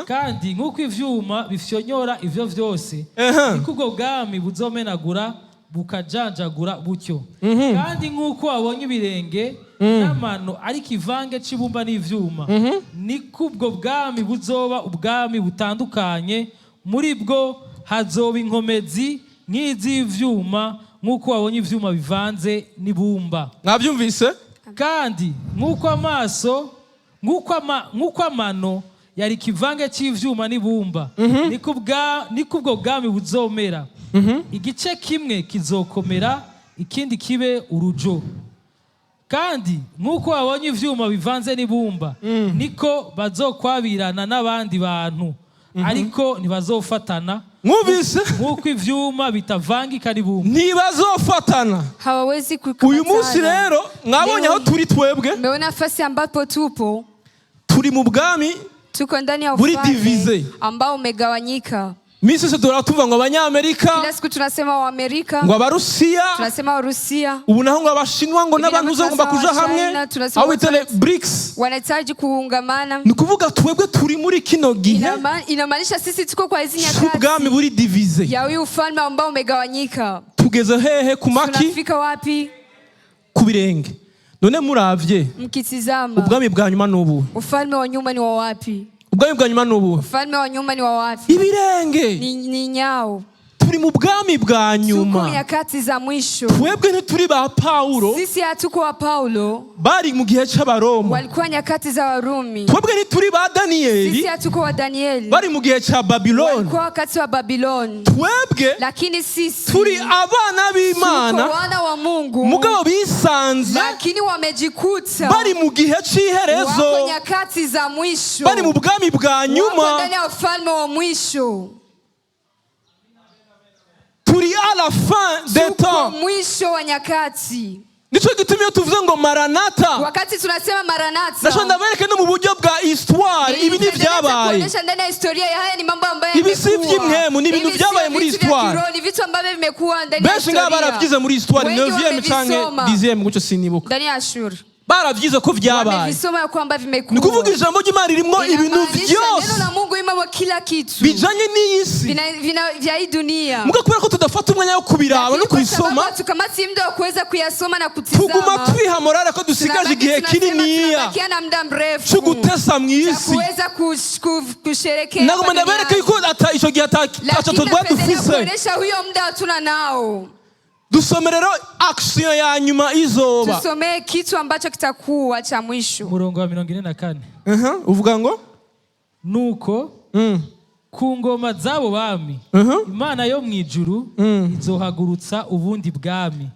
Kandi nk'uko ivyuma bifyonyora ivyo vyose niko ubwo bwami buzomenagura bukajanjagura butyo. Kandi nk'uko wabonye ibirenge n'amano ari kivange c'ibumba n'ivyuma niko ubwo bwami buzoba ubwami butandukanye, muri bwo hazoba inkomezi nk'iz'ivyuma nk'uko wabonye ivyuma bivanze n'ibumba. Mwabyumvise? kandi nk'uko amano yari kivange cy'ivyuma n'ibumba niko ubwo bwami buzomera. Igice kimwe kizokomera ikindi kibe urujo. Kandi nk'uko babonye ivyuma bivanze n'ibumba niko bazokwabirana n'abandi bantu ariko ntibazofatana. Mwumvise? Nk'uko ivyuma bitavangika n'ibumba ntibazofatana. Hawawezi kukamatana. Uyu munsi rero mwabonye aho turi twebwe. Mmeona nafasi ambapo tupo. Turi mu bwami. Tuko ndani ya ufalme ambao umegawanyika. Misi se tuvuga ngo abanyamerika. Kila siku tunasema wa Amerika. Ngo abarusiya. Tunasema wa Rusia. Ubu naho ngo abashinwa ngo n'abantu uzagomba kuja hamwe. Aho bitele BRICS. Wanahitaji kuungamana. Ni kuvuga twebwe turi muri kino gihe. Inamaanisha sisi tuko kwa hizi nyakati. Ubwami buri divize. Ya huyu ufalme ambao umegawanyika. Tugeze hehe kumaki? Tunafika wapi? Kubirenge. None muravye. Mkitizama. Ubwami bwa nyuma n'ubu. Ufalme wa nyuma ni wa wapi? Ubwami bwa nyuma n'ubu. Ufalme wa nyuma ni wa wapi? Ibirenge. Ni nyao. Turi mu bwami bwa nyuma. Tuko nyakati za mwisho. Twebwe ntituri ba Paulo. Sisi hatuko wa Paulo. Bari mu gihe c'abaroma. Walikuwa nyakati za Warumi. Twebwe ntituri ba Danieli. Sisi hatuko wa Danieli. Bari mu gihe ca Babiloni. Walikuwa wakati wa Babiloni. Twebwe lakini sisi turi abana b'Imana. Tuko wana wa Mungu. Mugabo bisanze. Lakini wamejikuta. Bari mu gihe c'iherezo. Wako nyakati za mwisho. Bari mu bwami bwa nyuma. Wako ndani ya ufalme wa mwisho. Turi à la fin des temps. Mwisho wa nyakati. Nico gitumye tuvuze ngo Maranatha. Wakati tunasema Maranatha. Nasho ndabereke no mu buryo bwa histoire ibi ni byabaye. Kuonesha ndani ya historia haya ni mambo ambayo ibi si by'imwemu ni ibintu byabaye muri histoire. Ni vitu ambavyo vimekuwa ndani ya historia. Benshi ngabaravugize muri histoire 9e canke 10e gucyo sinibuka. Ndani ya shuri. Baravyize ko vyabaye. Wamebisoma kwamba vimekuwa. Ni kuvuga ijambo ry'Imana ririmo ibintu byose. Neno la Mungu imamo kila kitu. Bijanye n'isi. Vya hii dunia. Muga kubera ko tudafata umwanya wo kubiraba no kubisoma. Tukamati muda wa kuweza kuyasoma na kutizama. Tuguma twiha morale ko dusigaje igihe kininiya. Tunabakia muda mrefu. Cugutesa mwisi. Kuweza kusherekea. Nagoma ndabereka yuko ata ico gihe ataco tugwa dufise. Kuonesha huyo muda tuna nao. Dusome rero action ya nyuma izoba. Tusome kitu ambacho kitakuwa cha mwisho. Murongo wa 44. Uvuga ngo nuko ku ngoma zabo bami Imana yo mwijuru izohagurutsa ubundi bwami.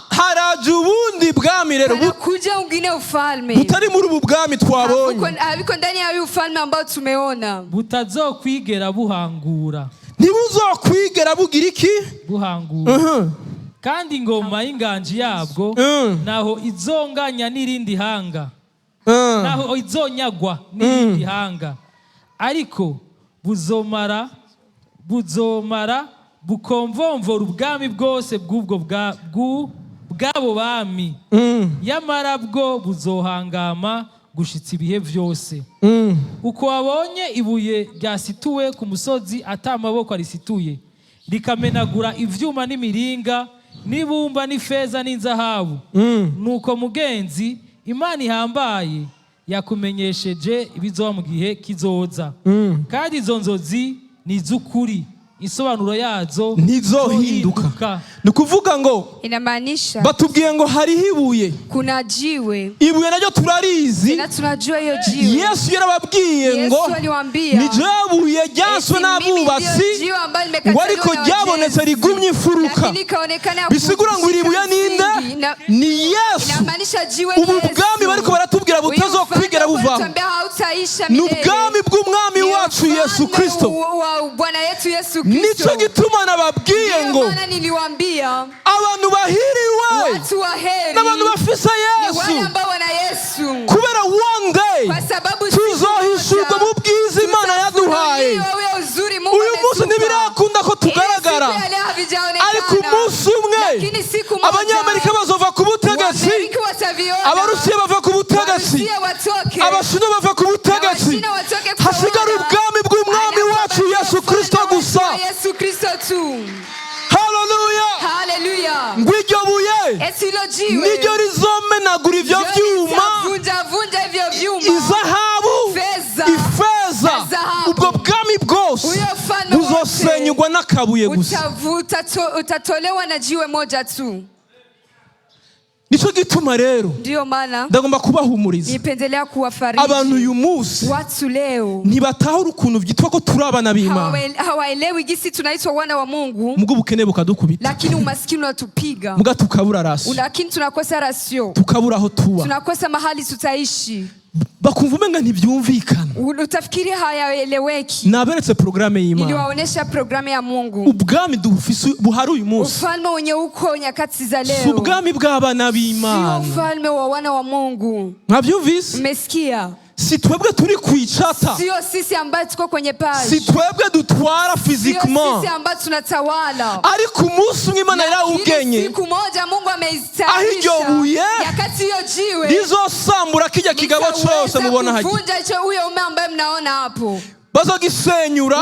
Haraje ubundi bwami rero kuja ungine ufalme. Butari muri ubu bwami twabonye. Habiko ndani ya ufalme ambao tumeona. Butazokwigera buhangura. Ntibuzokwigera bugira iki? Buhangura. Kandi ingoma y'inganji yabwo naho izonganya n'irindi hanga. Naho izonyagwa n'irindi hanga. Ariko buzomara bukomvomvora ubwami bwose bw'abo bami. Yamara bwo buzohangama gushitsa ibihe vyose. Uko wabonye ibuye ryasituwe ku musozi atamaboko arisituye likamenagura ivyuma n'imiringa n'ibumba n'ifeza n'inzahabu. Nuko mugenzi Imana ihambaye yakumenyesheje ibizoba mu gihe kizoza. Kandi izo nzozi ni iz'ukuri. Isobanuro yazo ntizohinduka. Ni kuvuga ngo inamaanisha batubwiye ngo hariho ibuye. Kuna jiwe. Ibuye naryo turarizi. Na tunajua hiyo jiwe. Yesu yarababwiye ngo ni jabuye ryaswe n'abubatsi ngo ariko ryabonetse rigumye ifuruka. Bisigura ngo iribuye ninde? Ni Yesu. Ubu bwami bariko baratubwira butazokwigera buvaho. Ni ubwami bw'umwami wacu Yesu Kristo. Nico gituma nababwiye ngo abantu bahiriwe n'abantu bafise Yesu kubera one day tuzohishurwa mu bwiza Imana yaduhaye. Uyu munsi ntibirakunda ko tugaragara, ariko umunsi umwe abanyamerika bazova ku butegetsi, abarusiya bava ku butegetsi, abashinwa bava ku butegetsi, hasigara ubwami bw'umwami wacu Yesu Kristo gusa. Hallelujah. Ngwiryo buye niryo rizomenagura ivyo vyuma, izahabu, ifeza. Ubwo bwami bwose buzosenyugwa n'akabuye gusa. Utatolewa na jiwe moja tu. Ico gituma rero Ndio maana ndagomba kubahumuriza nipendelea kuwafariji abantu uyu munsi watu leo ntibatahura ukuntu vyitwa ko turi abana b'Imana, hawaelewi gisi tunaitwa wana wa Mungu, mugo ubukene bukadukubita, lakini umaskini unatupiga, muga tukabura rasio, lakini tunakosa rasio, tukabura aho tuba, tunakosa mahali tutaishi, bakumva umenga ntivyumvikana, utafikiri hayaeleweki. Naberetse programme y'Imana, niliwaonesha programu ya Mungu. Ubwami dufise buhari uyu munsi, ufalme wenye uko nyakati za leo, si ubwami bw'abana b'Imana, sio ufalme wa wana wa Mungu. Mwavyumvise? Mmesikia? Si twebwe turi kwicata, sio sisi ambao tuko kwenye page, si twebwe dutwara physiquement, sio sisi ambao tunatawala, ariko umunsi Imana yarawugenye, siku moja Mungu ameistawisha, yakati hiyo jiwe rizosambura kijya kigabo cyose mubona haje, kuvunja hicho huyo ume ambaye mnaona hapo, bazogisenyura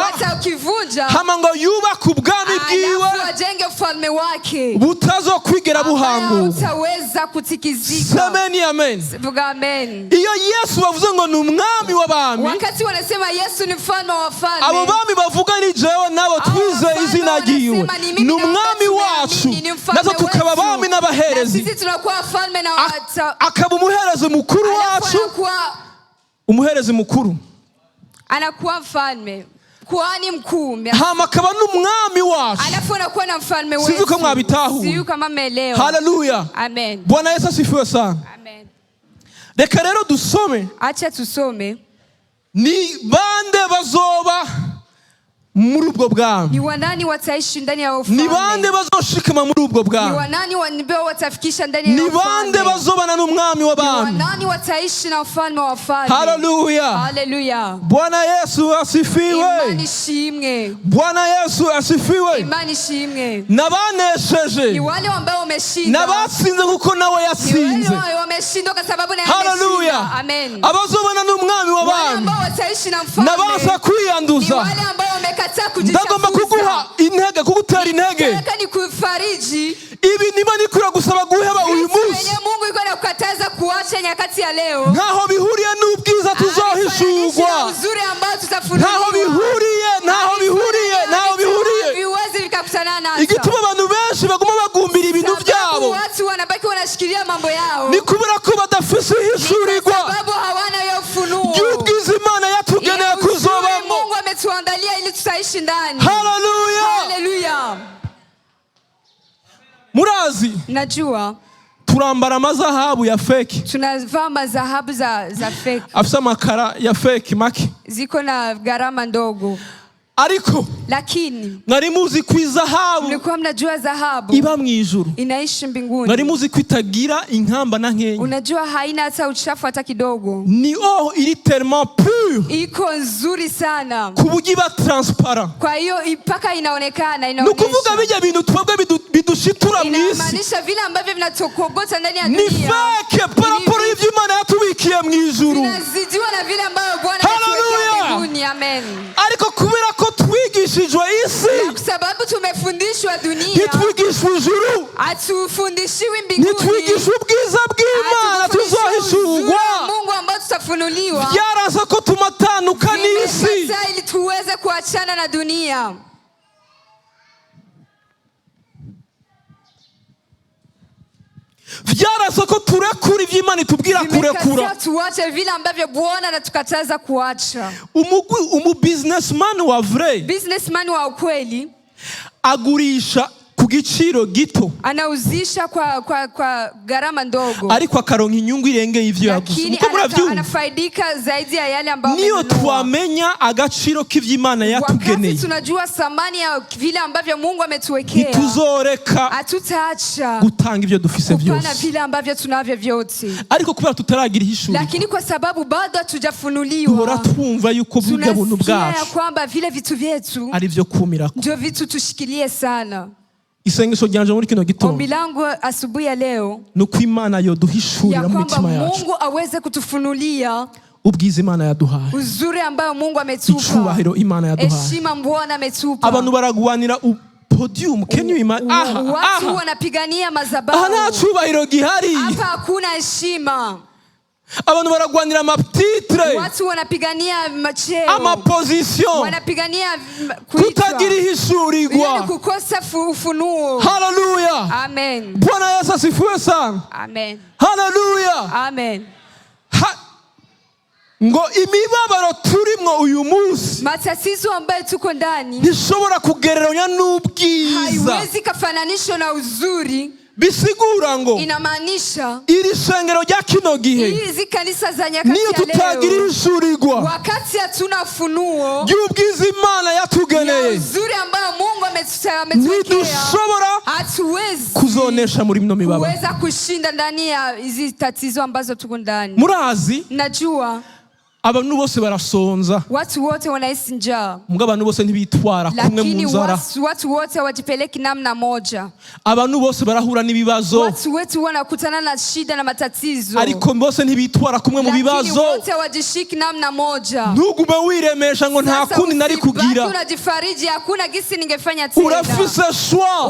hama ngo yubake ubwami bwiwe ajenge ufalme wake butazokwigera buhanguka, utaweza kutikizika. Semeni amen. Amen. Iyo Yesu bavuze ngo ni umwami w'abami, wakati wanasema Yesu ni mfalme wa wafalme, abo bami bavuga ni jewe nabo twize izina ryiwe, ni umwami wacu, nazo tukaba abami n'abaherezi, sisi tunakuwa wafalme na akaba umuherezi mukuru wacu, umuherezi mukuru anakuwa mfalme, kuhani mkuu, hama akaba n'umwami wacu, alafu anakuwa na mfalme wetu. Sivyo kama mwabitahuye? Sivyo kama mmeelewa? Haleluya. Amen. Bwana Yesu asifiwe sana. Amen. Reka rero dusome. Acha tusome. Ni bande bazoba muri ubwo bwami? Ni wanani wataishi ndani ya ufalme? Ni bande bazoshikama muri ubwo bwami? Ni wanani watafikisha ndani ya ufalme? Ni bande bazobana n'umwami w'abami? Ni wanani wataishi na ufalme wa wafalme? Haleluya. Haleluya. Bwana Yesu asifiwe. Imani shimwe. Bwana Yesu asifiwe. Imani shimwe. Nabanesheje. Ni wale ambao wameshinda. Nabatsinze kuko nawe yatsinze. Ni wale wameshinda kwa sababu naye ameshinda. Haleluya. Amen. Abazobana n'umwami w'abami. Wale ambao wataishi na mfalme. Nabaza kwiyanduza. Ni wale ambao ndagomba kuguha intege, kugutera intege. Ni kufariji. Ibi niba nikura gusaba guheba uyu munsi, Mungu yuko anakukataza kuacha nyakati ya leo, ntaho bihuriye n'ubwiza tuzohishurwa, uzuri ambao tutafunuliwa, ntaho bihuriye, viwezi vikakutana nazo. Igituma abantu benshi baguma bagumbira ibintu byabo, watu wanabaki wanashikilia mambo yao, ni kubera ko badafise ihishurirwa, sababu hawana hiyo ufunuo y'ubwiza Imana yatugeneye kuzobamo, Mungu ametuandalia ili tutaishi ndani. Haleluya. Haleluya. Murazi, najua turambara amazahabu ya fake, tunavaa mazahabu za fake, afisa makara ya fake make, ziko na gharama ndogo, ariko lakini mwari muzi ko izahabu, mlikuwa mnajua zahabu iba mwijuru, inaishi mbinguni. mwari muzi ko itagira inkamba na nkenya, unajua haina hata uchafu hata kidogo, ni iri tellement pure, iko nzuri sana kuburyo iba transparent, kwa hiyo ipaka inaonekana, nukuvuga bijya bintu twebwe bidushitura mwisi, inamaanisha vile ambavyo vinatokogota ndani ya dunia ni fake paraporo y'ivyo Imana yatubikiye mwijuru, vinazidiwa na vile ambavyo Bwana ametuwekea mbinguni. Amen. Ariko kubera ko twigishijwe isi, kwa sababu tumefundishwa dunia, ntitwigishwe ijuru, atufundishiwi mbinguni, ntitwigishwe ubwiza bw'Imana tuzohishurwa, Mungu ambao tutafunuliwa. Byaraza ko tumatanuka n'isi ili tuweze kuachana na dunia. vyarasa ko turekura ivyo Imana itubwira kurekura, tuache vile ambavyo Bwana anatukataza kuacha. Businessman wa vrai, businessman wa ukweli, agurisha ku giciro gito, anauzisha kwa gharama ndogo, ariko akaronka inyungu irengeye ivyo yaguze. Uko muravyumva, anafaidika zaidi ya yale ambayo niyo twamenya agaciro k'ivyo Imana yatugeneye, wakati tunajua thamani ya vile ambavyo Mungu ametuwekea, ntituzoreka atutaacha gutanga ivyo dufise vyose, kupana vile ambavyo tunavyo vyote, ariko kubera tutaragira ihishuri, lakini kwa sababu bado hatujafunuliwa, duhora twumva yuko burya buntu bwacu kwamba vile vitu vyetu ari vyo kumirako, ndio vitu tushikilie sana. Isengesho ryanje muri kino gitondo, ombi langu asubuhi ya leo, nuko Imana yoduhishurira mu mitima yacu, Mungu aweze kutufunulia ubwiza Imana yaduhaye, uzuri ambao Mungu ametupa, icubahiro Imana yaduhaye, heshima Bwana ametupa. Abantu baragwanira podium, can you imagine? Watu wanapigania madhabahu, nta cubahiro gihari, hapa hakuna heshima. abantu baragwanira amatitre, watu wanapigania macheo, amaposition, wanapigania kuitwa, kutagira ihishurirwa, yani kukosa ufunuo. Hallelujah. Amen. Bwana Yesu asifiwe sana. Amen. Hallelujah. Amen. Ngo imibabaro turimwo uyu munsi, matatizo ambayo tuko ndani, ntishobora kugereranya n'ubwiza, haiwezi kafananishwa na uzuri. Bisigura ngo inamaanisha iri shengero rya kino gihe, hizi kanisa za nyakati niyo ya leo, tutagira ishurirwa, wakati hatuna funuo y'ubwiza Imana yatugeneye, uzuri ambayo Mungu ametuwekea, ntidushobora hatuwezi kuzonesha muri mino mibabaro, kuweza kushinda ndani ya hizi tatizo ambazo tuko ndani. Murazi, najua abantu bose barasonza, watu wote wanahisi njaa, mbwa abantu bose ntibitwara kumwe mu nzara, watu wote wajipeleki namna moja, abantu bose barahura n'ibibazo, watu wetu wanakutana na shida na matatizo, ariko bose ntibitwara kumwe mu bibazo, wote wajishiki namna moja. Ntugume wiremesha ngo nta kundi nari kugira, unajifariji hakuna gisi ningefanya tena. Urafise choix,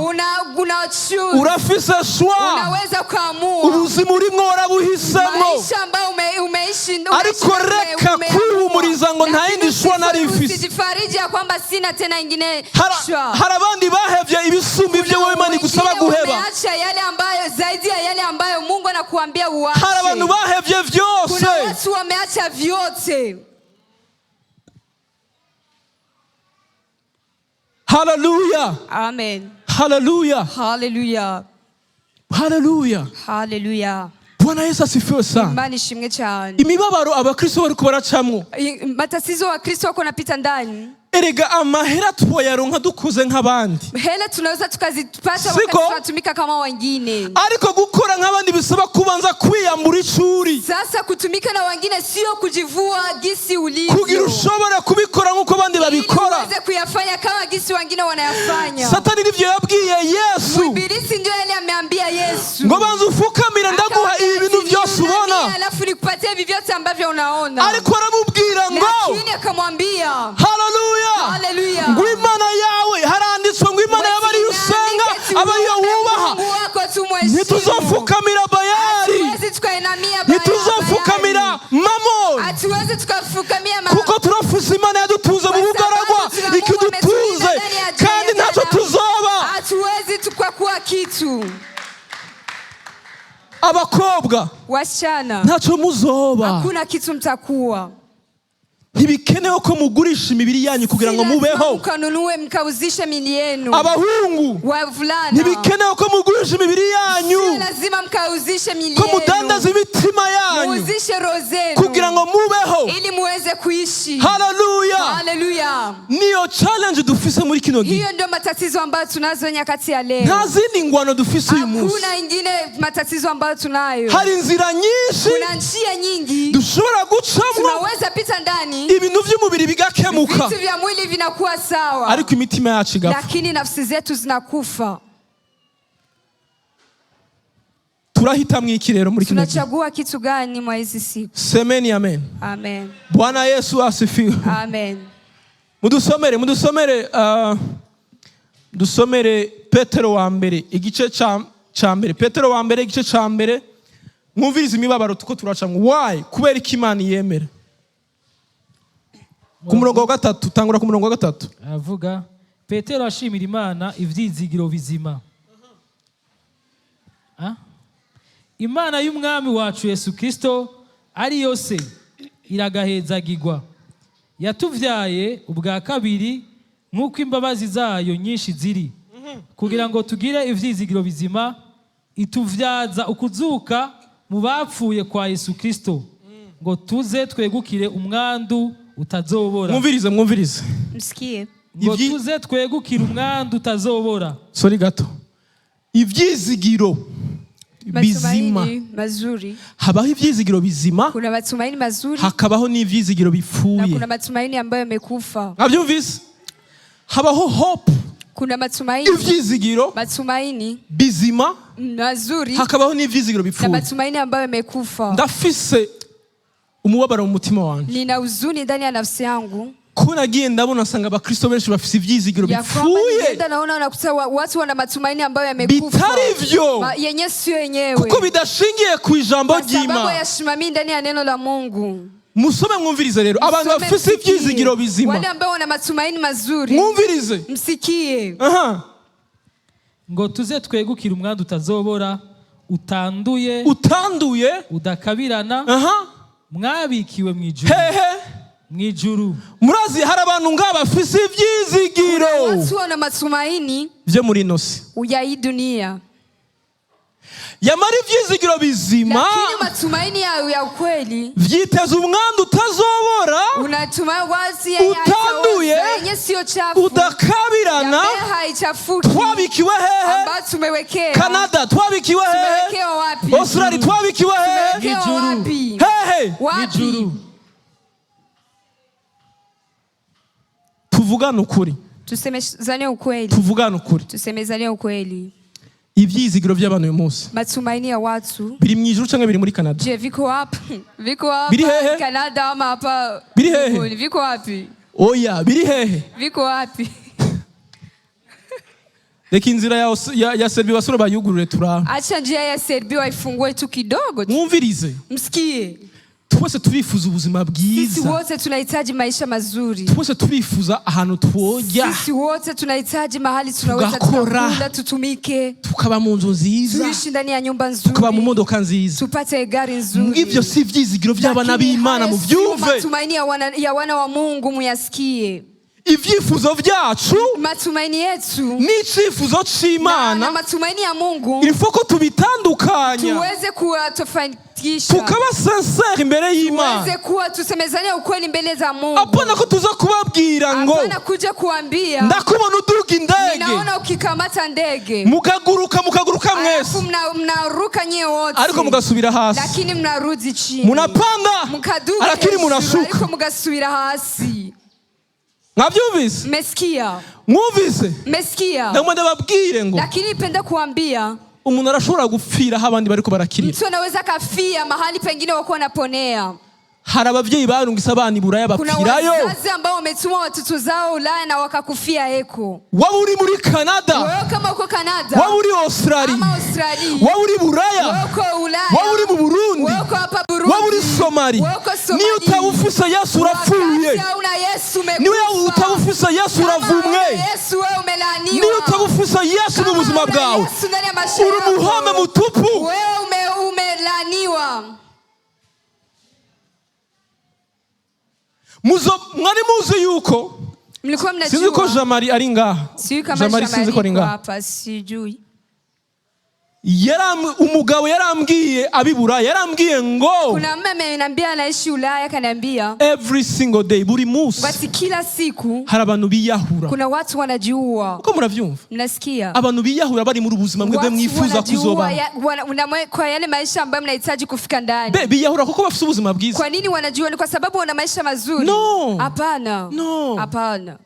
urafise choix, unaweza kuamua ubuzima urimwo warabuhisemo, maisha ambayo umeishi, ariko reka kwihumuriza ngo nta yindi choix nari mfise. Usijifariji ya kwamba sina tena ingine choix. Hari abandi bahevye ibisumbi byo wowe Imana igusaba guheba, umeacha yale ambayo zaidi ya yale ambayo Mungu anakuambia uache. Hari abantu bahevye vyose, kuna watu wameacha vyote. Hallelujah. Amen. Hallelujah. Hallelujah. Hallelujah. Hallelujah. Bwana Yesu asifiwe sana. Imani shimwe cyane. Imibabaro abakristo bariko baracamwo, matatizo wa Kristo wako napita ndani, erega amahera twoyaronka dukuze nk'abandi, hela tunaweza tukazipata wakati tunatumika kama wengine, ariko gukora nk'abandi bisaba kubanza kwiyambura icuri. Sasa kutumika na wengine sio kujivua gisi ulivyo, kugira ushobora kubikora nk'uko abandi babikora, uweze kuyafanya kama gisi wengine wanayafanya. Satani nivyo yabwiye Yesu, Ibilisi ndio yale ameambia Yesu, ngo banza ufukamire ndaguha ibintu byose ubona, alafu nikupatie hivi vyote ambavyo unaona, ariko aramubwira ngo, lakini akamwambia hallelujah, hallelujah, ngo Imana yawe, haranditswe ngo Imana yawe ari usenga abariyo wubaha, ntituzofukamira Bayali, ntituzofukamira Mamoni, hatuwezi tukafukamia Mamoni, kuko turafise Imana yadutuze mu bugaragwa ikidutuze, kandi ntacyo tuzoba, hatuwezi tukakuwa kitu. Abakobwa, wasichana, ntacyo muzoba, hakuna kitu mtakuwa. Ntibikenewe ko mugurisha imibiri yanyu kugira ngo mubeho, mkanunue mkauzishe mili yenu. Abahungu, wavulana, ntibikenewe ko mugurisha imibiri yanyu, lazima mkauzishe mili ko yenu, mudandaza imitima yanyu, muuzishe roho zenu kugira ngo mubeho, ili muweze kuishi. Hallelujah. Hallelujah. Niyo challenge dufise muri kino gihe, hiyo ndio matatizo ambayo tunazo nyakati ya leo. nta zindi ngwano dufise uyu munsi, hakuna ingine matatizo ambayo tunayo, hari inzira nyinshi, kuna njia nyingi dushobora gucamwo, tunaweza pita ndani, ibintu vy'umubiri bigakemuka, vitu vya mwili vinakuwa sawa, ariko imitima yacu igapfa, lakini nafsi zetu zinakufa. Turahitamwo iki rero muri kino gihe? Tunachagua kitu gani mwa hizi siku? Semeni amen. Amen. Bwana Yesu asifiwe. Amen. Dusomere Petero wa mbere igice ca mbere, Petero wa mbere igice ca mbere, mwumvirize imibabaro tuko turacamwo. Why? Kubera iki Imana yemera. Ku murongo wa 3, tangura ku murongo wa 3. Avuga Petero ashimira Imana ivyizigiro bizima. Imana y'umwami wacu Yesu Kristo ari yose iragahezagirwa, yatuvyaye ubwa kabiri nk'uko imbabazi zayo nyinshi ziri, kugira ngo tugire ivyizigiro bizima, ituvyaza ukuzuka mu bapfuye kwa Yesu Kristo, ngo tuze twegukire umwandu utazobora. Mwumvirize. Msikie. Ngo tuze twegukire umwandu utazobora. Sorry gato. Ivyizigiro bizima mazuri. Habaho ivyizigiro bizima, kuna matumaini mazuri, hakabaho n'ivyizigiro bipfuye, na kuna matumaini ambayo yamekufa. Abyumvise? Habaho hope, kuna matumaini, ivyizigiro matumaini bizima mazuri, hakabaho n'ivyizigiro bipfuye, na matumaini ambayo yamekufa. Ndafise umubabaro mu mutima wanje, nina huzuni ndani ya nafsi yangu, ko nagiye ndabona asanga abakristo benshi bafise ivyizigiro bipfuye naona unakuta watu wana matumaini ambayo yamekufa bitari vyo yenye sio yenyewe kuko bidashingiye ku ijambo ry'Imana sababu yashimamii ndani ya neno la Mungu. Musome mwumvirize rero abantu bafise ivyizigiro bizima wale ambao wana matumaini mazuri mwumvirize msikie ngo tuze twegukira umwanda utazobora utanduye udakabirana mwabikiwe mwijuru mwijuru. Murazi hari abantu ngaba bafise ivyizigiro watu wana matumaini vyo muri nosi ya hii dunia yamara ivyizigiro bizima lakini matumaini ya ukweli vyiteza umwanda utazobora unatumai wazi utanduye yenye sio chafu udakabirana haichafuki twabikiwe hehe ambao tumewekea Canada twabikiwe hehe tumewekewa wapi Australia twabikiwe hehe wapi hehe wapi tuvugana ukuri tusemezane ukweli tuvugana ukuri tusemezane ukweli ivyizigiro by'abantu uyu munsi matumaini ya watu biri mwijuru cyangwa biri muri Canada je viko wapi biri hehe Canada ama hapa biri hehe viko wapi oya biri hehe viko wapi Reka inzira ya Serbia wasoro bayugurure turaba acha njia ya Serbia waifungue tu kidogo mwumvirize msikie twese turifuza ubuzima bwiza sisi wote tunahitaji maisha mazuri twese turifuza ahantu twojya sisi wote tunahitaji mahali tunaweza tukakula tutumike tukaba mu nzu nziza tuishi ndani ya nyumba nzuri tukaba mu modoka nziza tupate gari nzuri ngivyo si ivyizigiro by'abana b'Imana mu vyumve matumaini ya wana wa Mungu muyasikie ivyifuzo vyacu matumaini yetu n'icifuzo c'Imana na matumaini ya Mungu ilifoko tubitandukanya tuweze kuwatofautisha tukaba sincere imbere y'Imana tuweze kuwa tusemezane ukweli mbele za Mungu apana ko tuza kubabwira ngo apana kuja kuambia ndakubona uduga indege ninaona ukikamata ndege mukaguruka mwese mnaruka nyewe wote ariko mugasubira hasi lakini mnarudi chini munapanda mkaduka lakini munashuka ariko mugasubira hasi mwavyumvise mesikia mwumvise mesikia ndamwe ndababwire ngo lakini penda kuambia umuntu arashobora gupfira aho abandi bariko barakirira mtu anaweza kafia mahali pengine wako wanaponea hari abavyeyi barungisa abana Iburaya bapfirayo kuna wazazi ambao wametuma watoto zao Ulaya na wakakufia eko waba uri muri Canada wewe kama uko Canada waba uri Australia ama Australia waba uri Buraya wewe uko Ulaya waba uri mu Burundi wewe uko hapa Burundi waba uri Somalia ni utabufisa Yesu urapfuye ni utabufisa Yesu uravumwe Yesu wewe umelaniwa ni utabufisa Yesu mu buzima bwawe uri muhame mutupu wewe umelaniwa mwari muzi yuko mlikuwa mnajua sinzi ko Jamari ari ngaha Jamari sinzi ko ari ngaha hapa sijui umugabo yarambwiye abibura yarambwiye ngo kuna mume ananiambia anaishi Ulaya kananiambia every single day buri munsi basi kila siku hari abantu biyahura kuna watu wanajiua uko muravyumva mnasikia abantu biyahura bari muri ubuzima mwebwe mwifuza kuzoba kwa yale maisha ambayo mnahitaji kufika ndani biyahura kuko bafite ubuzima bwiza kwa nini wanajiua ni kwa sababu wana maisha mazuri no hapana no hapana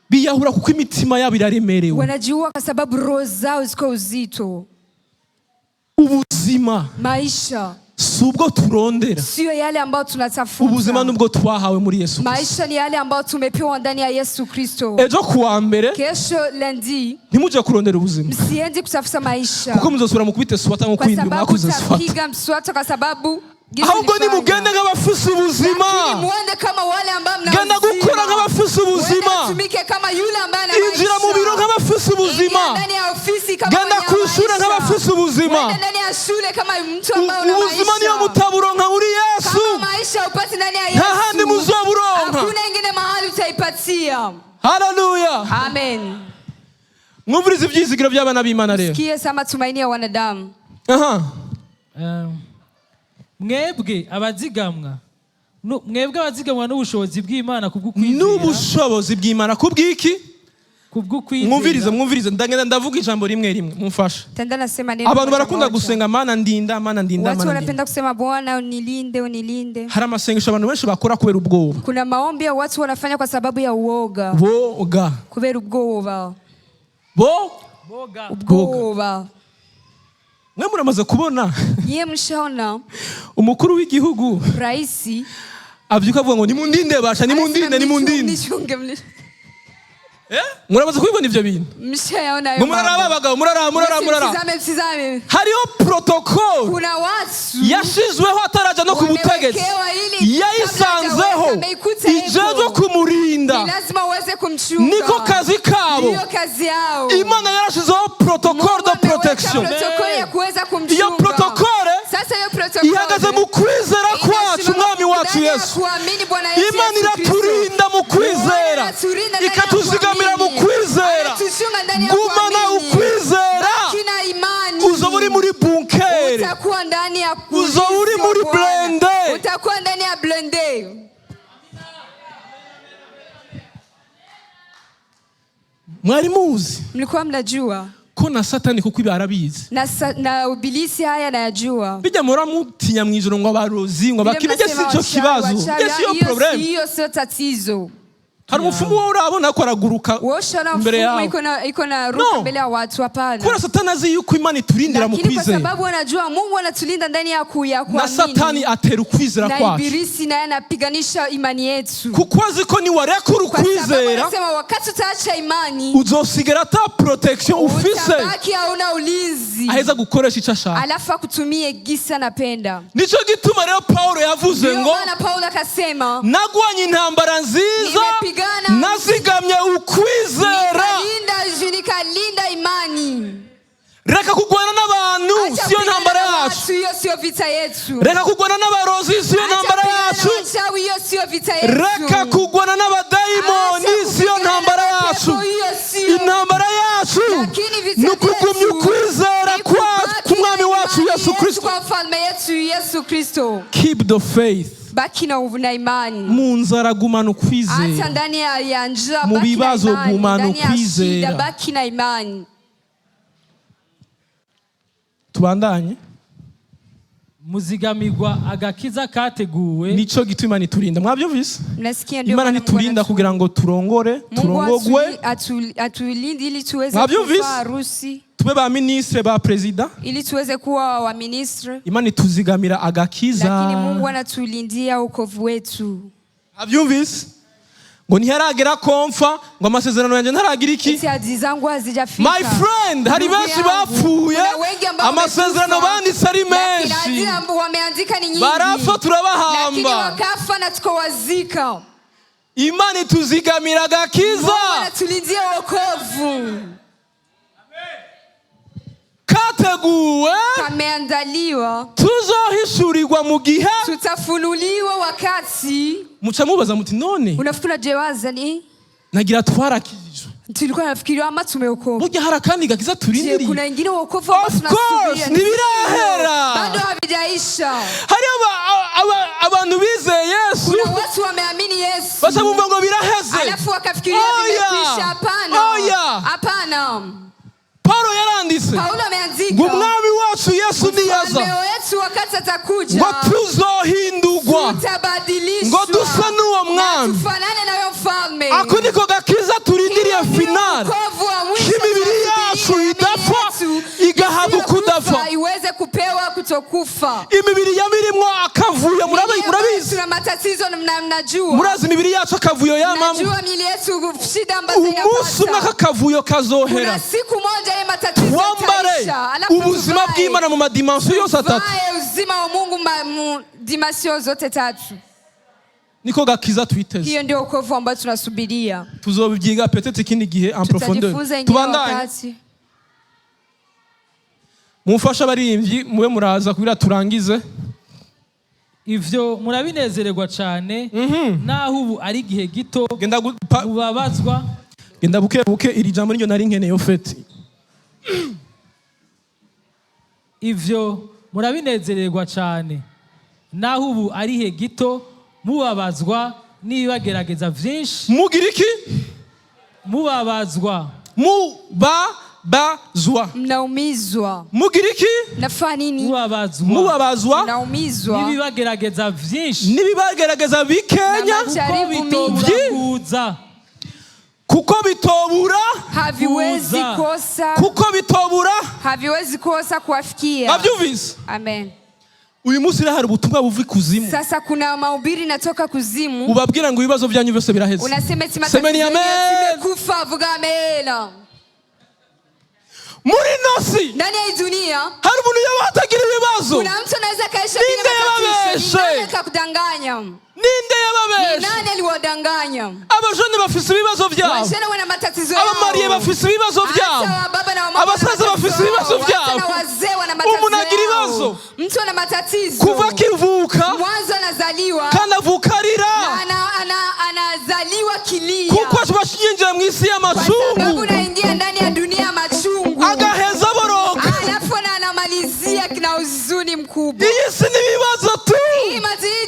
biyahura kuko imitima yabo iraremerewe wanajiua kwa sababu roho zao ziko uzito ubuzima maisha subwo turondera sio yale ambayo tunatafuta ubuzima nubwo twahawe muri Yesu maisha ni yale ambayo tumepewa ndani ya Yesu Kristo ejo kuwa mbere kesho lundi ntimuje kurondera ubuzima msiendi kutafuta maisha kuko muzosubira mu kubite swata nko kwindi mwakoze swata piga mswata kwa sababu ahubwo ni mugende nk'abafise ubuzima muende kama wale ambao mna genda gukora nk'abafise ubuzima tumike kama yule ambaye ana injira mu biro nk'abafise ubuzima ndani ya ofisi kama genda kwishura nk'abafise ubuzima ndani ya shule kama mtu ambaye una maisha ubuzima niyo mutaburonka uri Yesu kama maisha upate ndani ya Yesu nta handi muzoburonka hakuna ingine mahali utaipatia haleluya amen mwumvirize ivyizigiro by'abana b'Imana rero sikie sama tumaini ya wanadamu mwebwe abazigamwa n'ubushobozi bw'Imana kubw'ukwizera n'ubushobozi bw'Imana kubw'iki kubw'ukwizera mwumvirize ndagenda ndavuga ijambo rimwe mumfasha abantu barakunda gusenga mana ndinda watu wanapenda kusema Bwana unilinde hari amasengesho abantu benshi bakora kubera ubwoba kuna maombi ya watu wanafanya kwa sababu ya uoga kubera ubwoba mwe muramaze kubona Nyie mshaona umukuru w'igihugu raisi avyuka avuga ngo nimundinde basha nimundinde nichunge muramaze kubibona ivyo bintu mshaona yo muraraba abagabo muraraba msizame hariho protocol kuna watu yashizweho ataraja no ku butegetsi yayisanzeho ijejwe kumurinda lazima uweze kumchunga niko kazi kabo ndio kazi yao Imana yarashizeho protocol de protection protocol ya kuweza kumchunga iyo protocol sasa hiyo protocol ihagaze mu kwizera kwacu umwami wacu Yesu Imana iraturinda mu kwizera ikatuzigamira mu kwizera gumana ukwizera uzoba uri muri bunkere utakuwa ndani ya uzoba uri muri blende utakuwa ndani ya blende mwari muzi mlikuwa mnajua ko na satani kuko ibi arabizi na ubilisi haya nayajua bijya muramutinya mwijoro ngo abarozi ngo bakibije sico kibazo iyo problem hiyo sio tatizo hari umufumu wo urabona ko araguruka mbere yawe iko na ruka mbele ya watu hapana kwa satani azi yuko Imana iturindira mu kwizera kwa sababu anajua Mungu anatulinda ndani ya kuamini na satani atera ukwizera kwacu na ibilisi naye anapiganisha imani yetu kuko azi ko ni warekura ukwizera anasema wakati utaacha imani uzosigara ta protection ufise utabaki hauna ulinzi aheza gukoresha icyo ashaka alafu akutumie gisa napenda nico gituma rero Paulo yavuze ngo Paulo akasema nagwanye intambara nziza nazigamye ukwizera nikalinda imani reka kugwana n'abantu siyo ntambara yacu hiyo sio vita yetu reka kugwana n'abarozi siyo ntambara yacu hiyo sio vita yetu reka kugwana n'abadayimoni siyo ntambara yacu intambara yacu ni ukugumya ukwizera ku mwami wacu Yesu Kristo kwa mfalme yetu Yesu Kristo keep the faith baki na imani mu nzara gumana ukwizera hata ndani ya njaa mu bibazo gumana ukwizera baki na imani tubandanye muzigamigwa agakiza kateguwe nico gituma Imana iturinda mwabyumvise mnasikia ndio Imana niturinda kugira ngo turongore turongogwe atulinde ili tuweze kufa harusi tube ba ministre ba president ili tuweze kuwa wa ministre Imana ituzigamira agakiza lakini Mungu anatulindia wokovu wetu abyumvise ngo ntiharagera komfa ngo amasezerano yanjye ntaragira iki my friend hari benshi bapfuye amasezerano banditse ari menshi barapfa turabahamba Imana ituzigamira agakiza anatulindia wokovu kateguwe kameandaliwa tuzohishurirwa mu gihe tutafunuliwa wakati muca mubaza muti none unafikiri jewaza ni nagira twarakijijwe tulikuwa nafikiri ama tumeokoka burya hari akandi gakiza turindiriye kuna ingine wokovu ambao tunasubiria ntibirahera bado havijaisha hari abantu bizeye Yesu kuna watu wameamini Yesu basa bumva ngo biraheze alafu wakafikiria vimekwisha hapana Paulo yaranditse ngo umwami wacu Yesu niyaza ngo tuzohindurwa ngo dusa n'uwo mwami ako niko gakiza turindiriye finale k'imibiri yacu idapfa igahabwa kudafa iweze kupewa kutokufa imibiri yamirimo akavuyo murabizi murazi imibiri yacu akavuyo yamamwe umunsi umwe akavuyo kazohera twambare ubuzima bw'Imana mu madimension yose atatu uzima wa Mungu mu dimension zote tatu niko gakiza twiteze hiyo ndio wokovu ambao tunasubiria tuzobyiga peut-être ikindi gihe en profondeur tubandanye mufasha abaririmbyi mube muraza kugira turangize ivyo murabinezererwa cyane naho ubu ari gihe gito mubabazwa genda buke iri jambo n'iryo nari nkeneye ofete ivyo murabinezererwa cyane naho ubu ari he gito mubabazwa nibagerageza vyinshi mugira iki mubabazwa mnaumizwa mugira iki nafanya nini mubabazwa mnaumizwa nibibagerageza vyinshi nibibagerageza bikenya kuko bitobuza kuko bitobura haviwezi kosa, kuko bitobura haviwezi kosa kuwafikia. Abyumvise? Amen. Uyu munsi hari ubutumwa buvi kuzimu. Sasa kuna mahubiri natoka kuzimu. Ubabwira ngo ibibazo byanyu byose biraheze. Unasema eti matatizo yamekufa, vuga amen. Muri nosi ndani ya dunia hari umuntu yabatagira ibibazo. Kuna mtu anaweza kaisha bila matatizo. Nani akakudanganya? Ninde yababeshe? Nani aliwadanganya? Abajene bafise ibibazo byabo. Wajene wana matatizo yao. Abamariye bafise ibibazo byabo. Abasaza bafise ibibazo byabo. Wazee wana matatizo. Umuntu agira ibibazo. Mtu ana matatizo. Kuva kivuka. Mwanzo anazaliwa. Kanavukarira. Anazaliwa kilia. Kuko ashobashinjira mu isi y'amachungu. Kwa sababu unaingia ndani ya dunia ya machungu. Agaheza boroka. Alafu anamalizia kina huzuni mkubwa. Iyi si ni ibibazo tu. Hii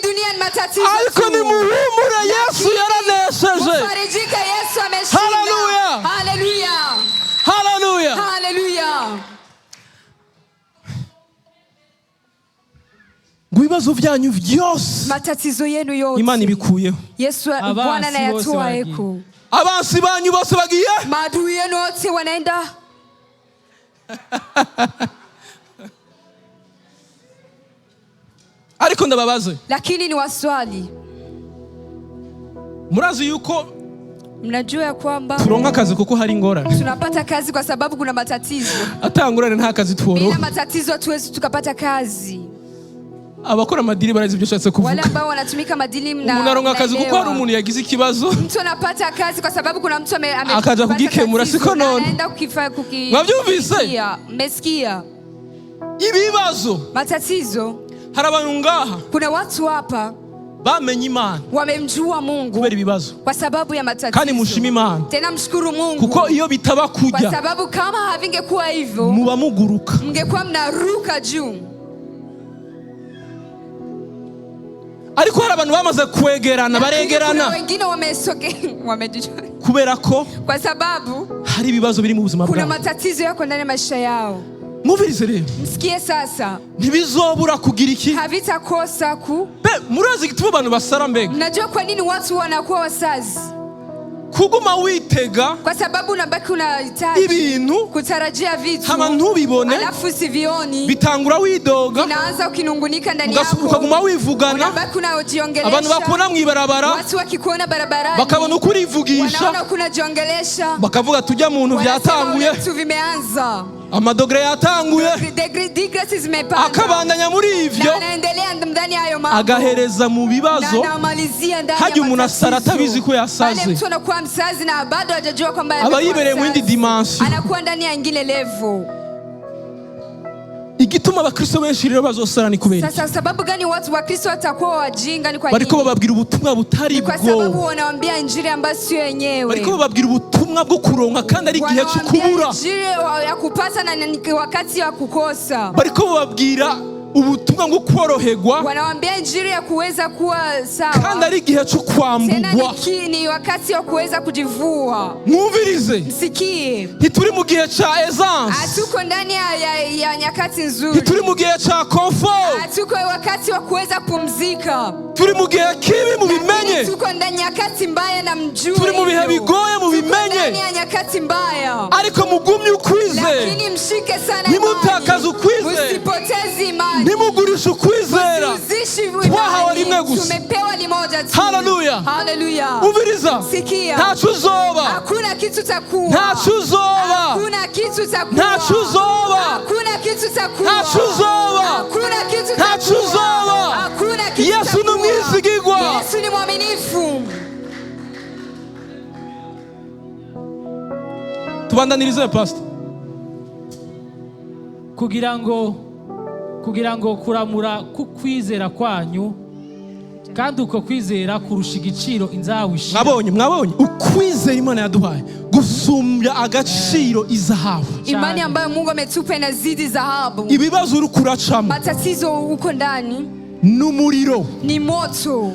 dunia ni matatizo. Ariko ni muhumure, Yesu yaranesheje. Mufarijike, Yesu ameshinda. Hallelujah. Hallelujah. Hallelujah. Hallelujah. Ibibazo byanyu byose, matatizo yenu yote Imana ibikuyeho. Yesu Bwana anayatoa eko. Abansi banyu bose bagiye. Maadui yenu wote wanaenda. Ariko ndababaze. Lakini ni waswali. Murazi yuko mnajua ya kwamba turonka akazi kuko hari ingorane. Tunapata kazi kwa sababu kuna matatizo. Atangurane nta kazi tuoro. Bila matatizo hatuwezi tukapata kazi. Abakora madini barazi ibyo shatse kuvuga. Wale ambao wanatumika madini mna. Unaronka akazi kuko hari umuntu yagize ikibazo. Mtu anapata kazi kwa sababu kuna mtu akaja kugikemura siko none. Anaenda kuki. Mwabyumvise? Mmesikia? Ibibazo. Matatizo. Hari abantu ngaha. Kuna watu hapa bamenye Imana. Wamemjua Mungu. Kubera ibibazo. Kwa sababu ya matatizo. Kandi mushima Imana. Tena mshukuru Mungu. Kuko iyo bitaba kujya. Kwa sababu kama havingekuwa hivyo. Muba muguruka. Mngekuwa mnaruka juu. Ariko hari abantu bamaze kwegerana baregerana. Wengine wamesogea wamejijua. Kubera ko kwa sababu hari ibibazo biri mu buzima bwabo. Kuna matatizo yako ndani ya maisha yao. Muvirize rero. Msikie sasa. Ntibizobura kugira iki? Havitakosa ku. Murazi gituma abantu basara mbega. Mnajua kwa nini watu wanakuwa wasazi? Kuguma witega. Kwa sababu unabaki unahitaji ibintu kutarajia vitu. Hama ntubibone. Alafu sivioni. Bitangura widoga. Inaanza ukinungunika ndani yako. Ukaguma wivugana. Unabaki unajiongelesha. Abantu bakona mwibarabara. Watu wakikuona barabarani. Bakabona ukurivugisha. Wanaona kunajiongelesha. Bakavuga tujya muntu byatanguye. Vitu vimeanza. Amadogre yatanguye. Degree zimepanda. Akabandanya muri ivyo. Anaendelea ndani hayo mambo. Agahereza mu bibazo. Na amalizia ndani ya haje umuntu asara atabizi ko yasaze. Bale mtu anakuwa msazi na bado hajajua kwamba aba yibereye mu yindi dimension. Anakuwa ndani ya ingine level. Igituma abakristo benshi rero bazosara ni kubera. Sasa sababu gani watu wa Kristo watakuwa wajinga ni kwa nini? Bariko bababwira ubutumwa butari bwo. Kwa sababu wanawaambia injili ambayo sio yenyewe. Bariko bababwira ubutumwa bwo kuronka kandi ari igihe cyo kubura. Injili ya kupata na wakati wa kukosa. Bariko bababwira ubutumwa bwo kworoherwa. Wanawaambia injili ya kuweza kuwa sawa. Kandi ari igihe cyo kwambugwa. Tena ni wakati wa kuweza kujivua. Mwumvirize. Msikie. Ntituri mu gihe cha aisance. Hatuko ndani ya nyakati nzuri. Ntituri mu gihe cha comfort. Hatuko wakati wa kuweza kupumzika. Turi mu gihe kibi mu bimenye. Tuko ndani ya nyakati mbaya na mjue. Turi mu bihe bigoye mu bimenye. Ndani ya nyakati mbaya. Ariko mugumye ukwize. Lakini mshike sana imani. Nimutakaze ukwize. Usipoteze imani. Nimugurishe ukwizera. Twahawe rimwe gusa. Tumepewa limoja tu. Hallelujah. Hallelujah. Umviriza. Sikia. Ntacu uzoba. Hakuna kitu takuwa. Ntacu uzoba. Hakuna kitu takuwa. Ntacu uzoba. Hakuna kitu takuwa. Ntacu uzoba. Hakuna kitu takuwa. Ntacu uzoba. Hakuna kitu takuwa. Yesu ni umwizigirwa. Yesu ni mwaminifu. Tubandanirize pastor. kugira ngo kuramura kukwizera kwanyu kandi uko kwizera kurusha igiciro inzahabu ishira. Mwabonye ukwizera Imana yaduhaye gusumbya agaciro izahabu. Imani ambayo Mungu ametupa inazidi dhahabu. Ibibazo uri kuracamo. Matatizo uko ndani n'umuriro. Ni moto.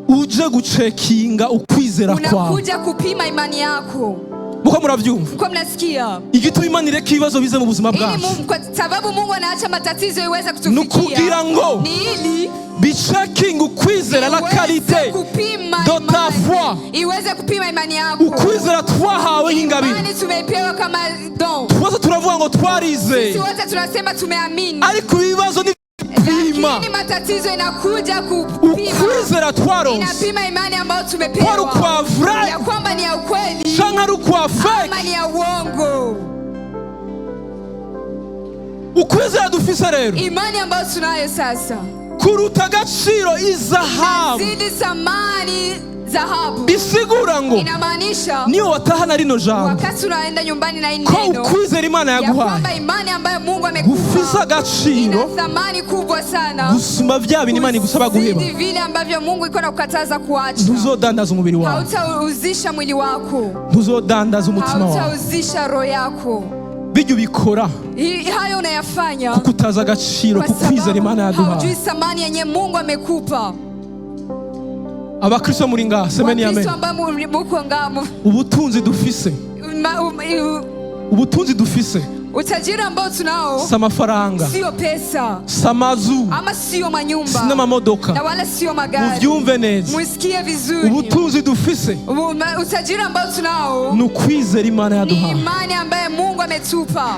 Uje gucekinga ukwizera kwawe. Unakuja kupima imani yako. Muko muravyumva? Muko mnasikia? Igituma Imana ireka ibibazo bize mu buzima bwacu. Kwa sababu Mungu anaacha matatizo iweze kutufikia. Nukugira ngo ni ili bichecking ukwizera la qualité de ta foi. Iweze kupima imani yako. Ukwizera twahawe nk'ingabire. Imani tumepewa kama don. Twese turavuga ngo twarize. Sisi wote tunasema tumeamini. Ariko ibibazo ni kupima. Lakini matatizo inakuja kupima. Ukwizera twaronse. Inapima imani ambayo tumepewa. Kwa rukwa vrai. Ya kwamba ni ya ukweli. Canke rukwa fake. Ama ni ya uongo. Ukwizera dufise rero. Imani ambayo tunayo sasa. Kuruta agaciro izahabu. Zidi samani dhahabu. Bisigura ngo inamaanisha niyo watahana rino jambo wakati unaenda nyumbani na neno ko ukwizera Imana yaguhaye ya kwamba imani ambayo Mungu amekupa gufisa agaciro ina thamani kubwa sana gusumba vya bintu Imana igusaba guheba vile ambavyo Mungu iko nakukataza kuacha. Ntuzodandaza umubiri wawe, hautauzisha mwili wako, ntuzodandaza umutima wawe, hautauzisha roho yako. Bijya ubikora hayo unayafanya kukutaza agaciro kukwizera Imana yaduhaye. Haujui thamani yenye Mungu amekupa. Abakristo muri ngaha semeni amen. Ubutunzi dufise, ubutunzi dufise utajiri ambao tunao si amafaranga, sio pesa, si amazu, ama sio manyumba, si n'amamodoka, na wala sio magari. Muvyumve neza, musikie vizuri. Ubutunzi dufise, utajiri ambao tunao ni ukwizera Imana yaduhaye, ni imani ambaye Mungu ametupa.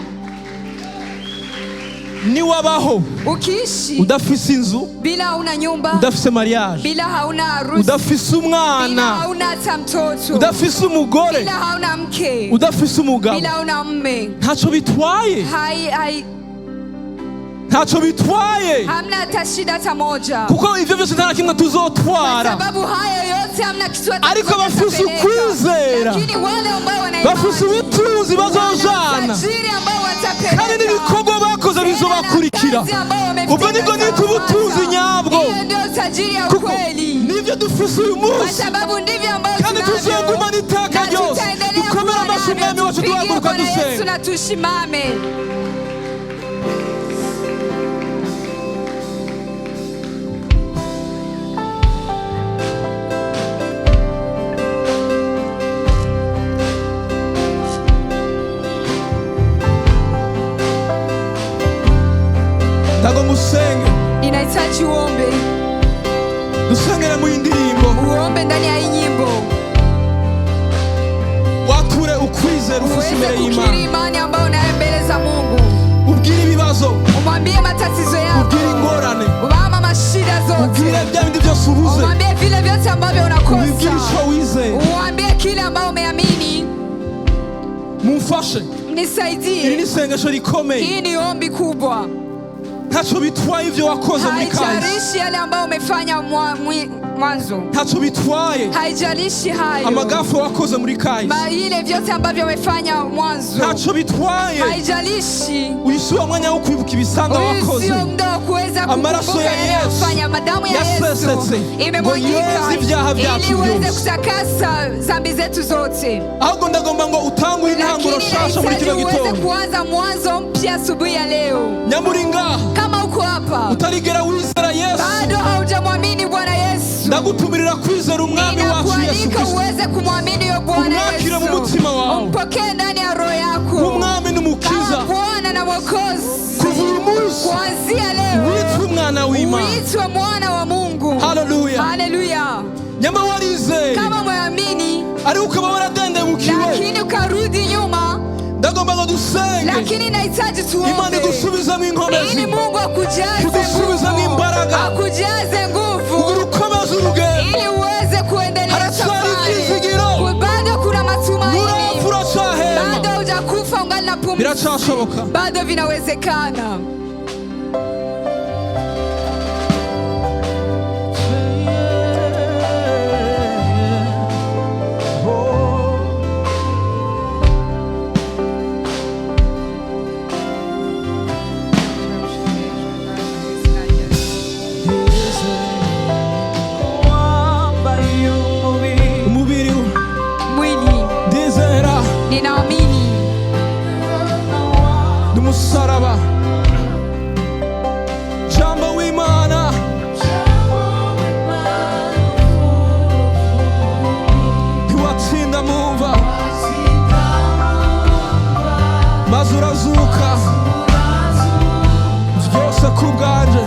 Ni wabaho ukiishi udafise inzu, bila hauna nyumba, udafise mariage, bila hauna harusi, udafise umwana, bila hauna hata mtoto, udafise umugore, bila hauna mke, udafise umugabo, bila hauna mme, ntaco bitwaye, ntaco bitwaye, hamna hata shida hata moja, kuko ivyo vyose nta kimwe tuzotwara, sababu hayo yote hamna kitu hata. Ariko bafise ukwizera, lakini wale ambao wana bafise ubutunzi bazojana, kandi n'ibikorwa bakoze bizobakurikira. Ubwo nibwo nita ubutunzi nyabwo, kuko nivyo dufise uyu munsi, kandi tuzogumana iteka ryose. Dukomere amashyi Umwami wacu, duhaguruka dusenga. Tago musenge, inahitaji uombe, dusengere mu indirimbo, uombe ndani ya nyimbo, wature ukwizera ufise imbere y'Imana, ukiri imani ambayo unayo mbele za Mungu, ubwire ibibazo, umwambie matatizo yako, ubwire ingorane, ubama mashida zote, ubwire bya bindi byose ubuze, umwambie vile vyote ambavyo unakosa, ubwire ico wizeye, umwambie kile ambao umeamini. Mumfashe, nisaidie, iri ni isengesho rikomeye, hii ni ombi kubwa. Ntaco bitwaye ivyo wakoze muri kahise, haijalishi yale ambayo umefanya mwanzo, ntaco bitwaye haijalishi hayo amagafu wakoze muri kahise, ile vyote ambavyo umefanya mwanzo, ntaco bitwaye haijalishi uyisuwa mwanya wo kwibuka ibisanga wakoze. Sio muda wa kuweza amaraso ya Yesu, madamu ya Yesu imemwagika ili uweze kutakasa dhambi zetu zote. Ahubwo ndagomba ngo utangure intanguro shasha muri kino gitondo, uweze kuanza mwanzo mpya asubuhi ya leo. Nyamuringa, kama uko hapa utarigera wizera Yesu, bado haujamwamini Bwana Yesu, ndagutumirira kwizera Umwami wacu Yesu Kristo, uweze kumwamini yo Bwana Yesu, mu mutima wawe, umpokee ndani ya roho yako, Umwami n'umukiza, Bwana na Mwokozi. Kuva uyu munsi, kuanzia leo, witwa umwana w'Imana, witwa mwana wa Mungu. Haleluya, haleluya. Nyama warize, kama mwamini, ari ukaba waradendebukiwe, lakini ukarudi nyuma, ndagomba ngo dusenge, lakini nahitaji tuombe, Imana igusubizamo inkomezi, ili Mungu akujaze igusubizamo imbaraga, akujaze nguvu, urukomeze urugendo, ili uweze kuendelea safari. Bado kuna matumaini, bado hujakufa, ungali na pumzi, biracashoboka, bado vinawezekana. Ninaamini n'umusaraba, jambo w'Imana, ntiwatsinda mumva, maze urazuka, vyose ku bwanje,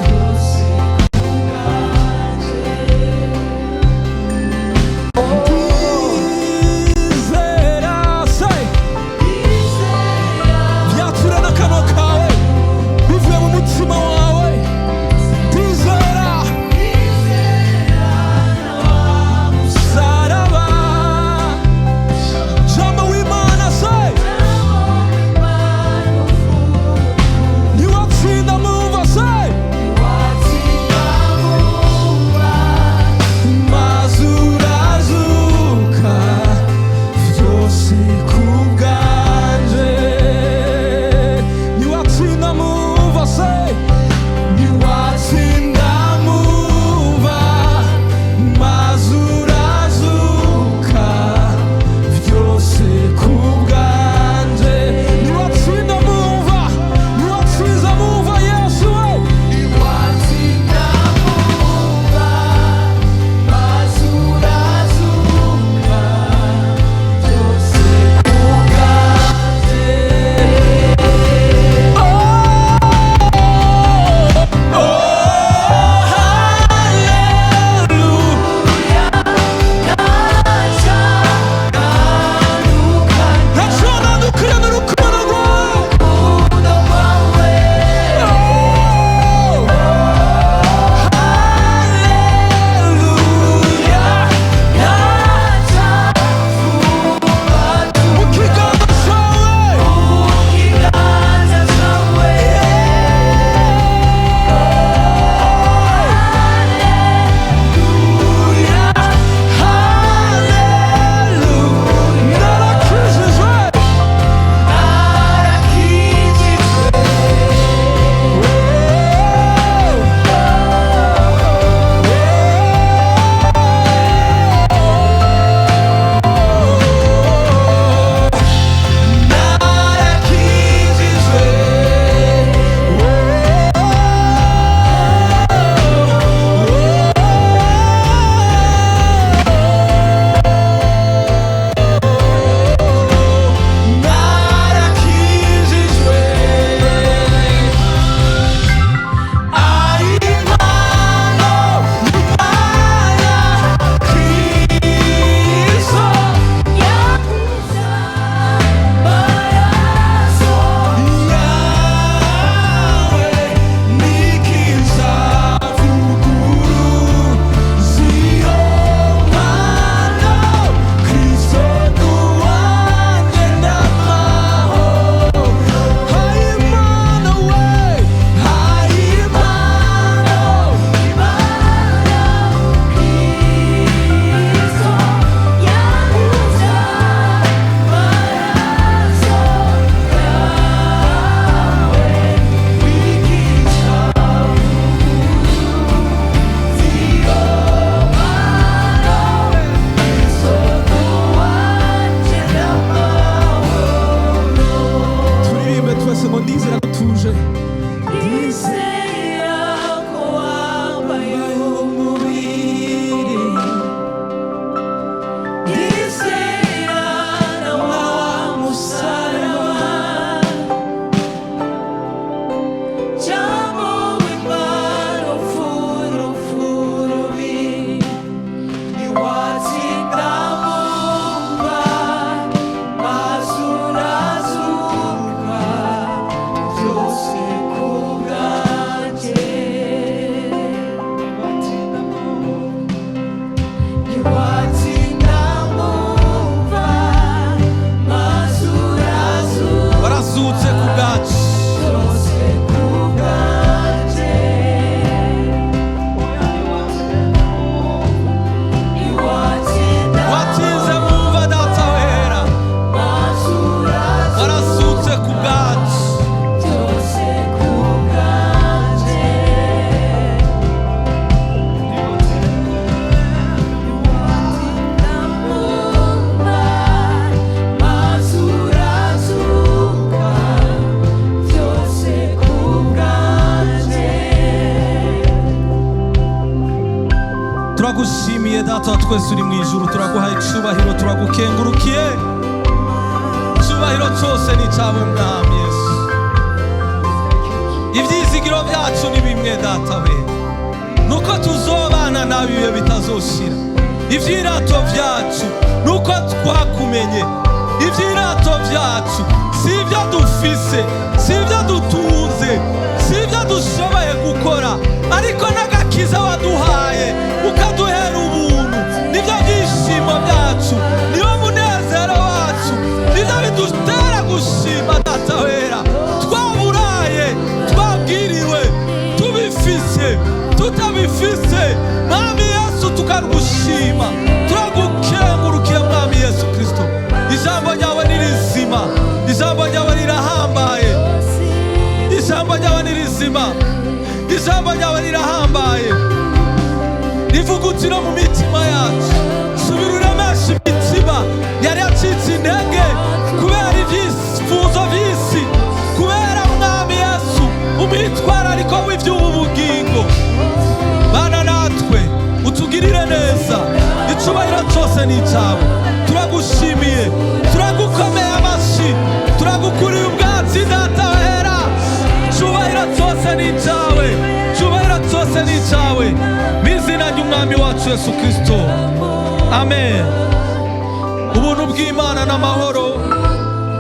turagushimiye data wa twese uri mu ijuru, turaguhaye icubahiro, turagukengurukiye. Icubahiro cyose ni cyawe mwami Yesu. Ibyizigiro byacu ni bimwe data we, nuko tuzobana nawe ibihe bitazoshira. Ivyirato byacu nuko twakumenye. Ivyirato byacu si ibyo dufise, si ibyo dutunze, si ibyo dushoboye gukora, ariko n'agakiza waduhaye ukaduhera ubuntu. Nibyo byishimo byacu, niwo munezero wacu, nibyo bidutera gushima data wera. Twaburaye, twabwiriwe, tubifise, tutabifise, mwami Yesu tukagushima. Turagukengurukiye mwami Yesu Kristo. Ijambo ryawe ni rizima, ijambo ryawe rirahambaye, ijambo ryawe ni rizima, ijambo ryawe rirahambaye, rivugutira mu mitima yacu. Subira uremeshe imitima yari yacitse intege kubera ibyifuzo by'isi, kubera mwami Yesu umwitwarariko w'iby'ubu bugingo. Bana natwe utugirire neza, icubahiro cyose ni icyawe. Turagushimiye, turagukomeye amashyi, turagukuriye ubwatsi data wera. Icubahiro cyose ni icyawe, icubahiro cyose ni icyawe, mu izina ry'umwami wacu Yesu Kristo, amen. Ubuntu bw'Imana n'amahoro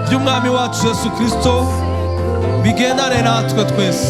by'umwami wacu Yesu Kristo bigendane natwe twese.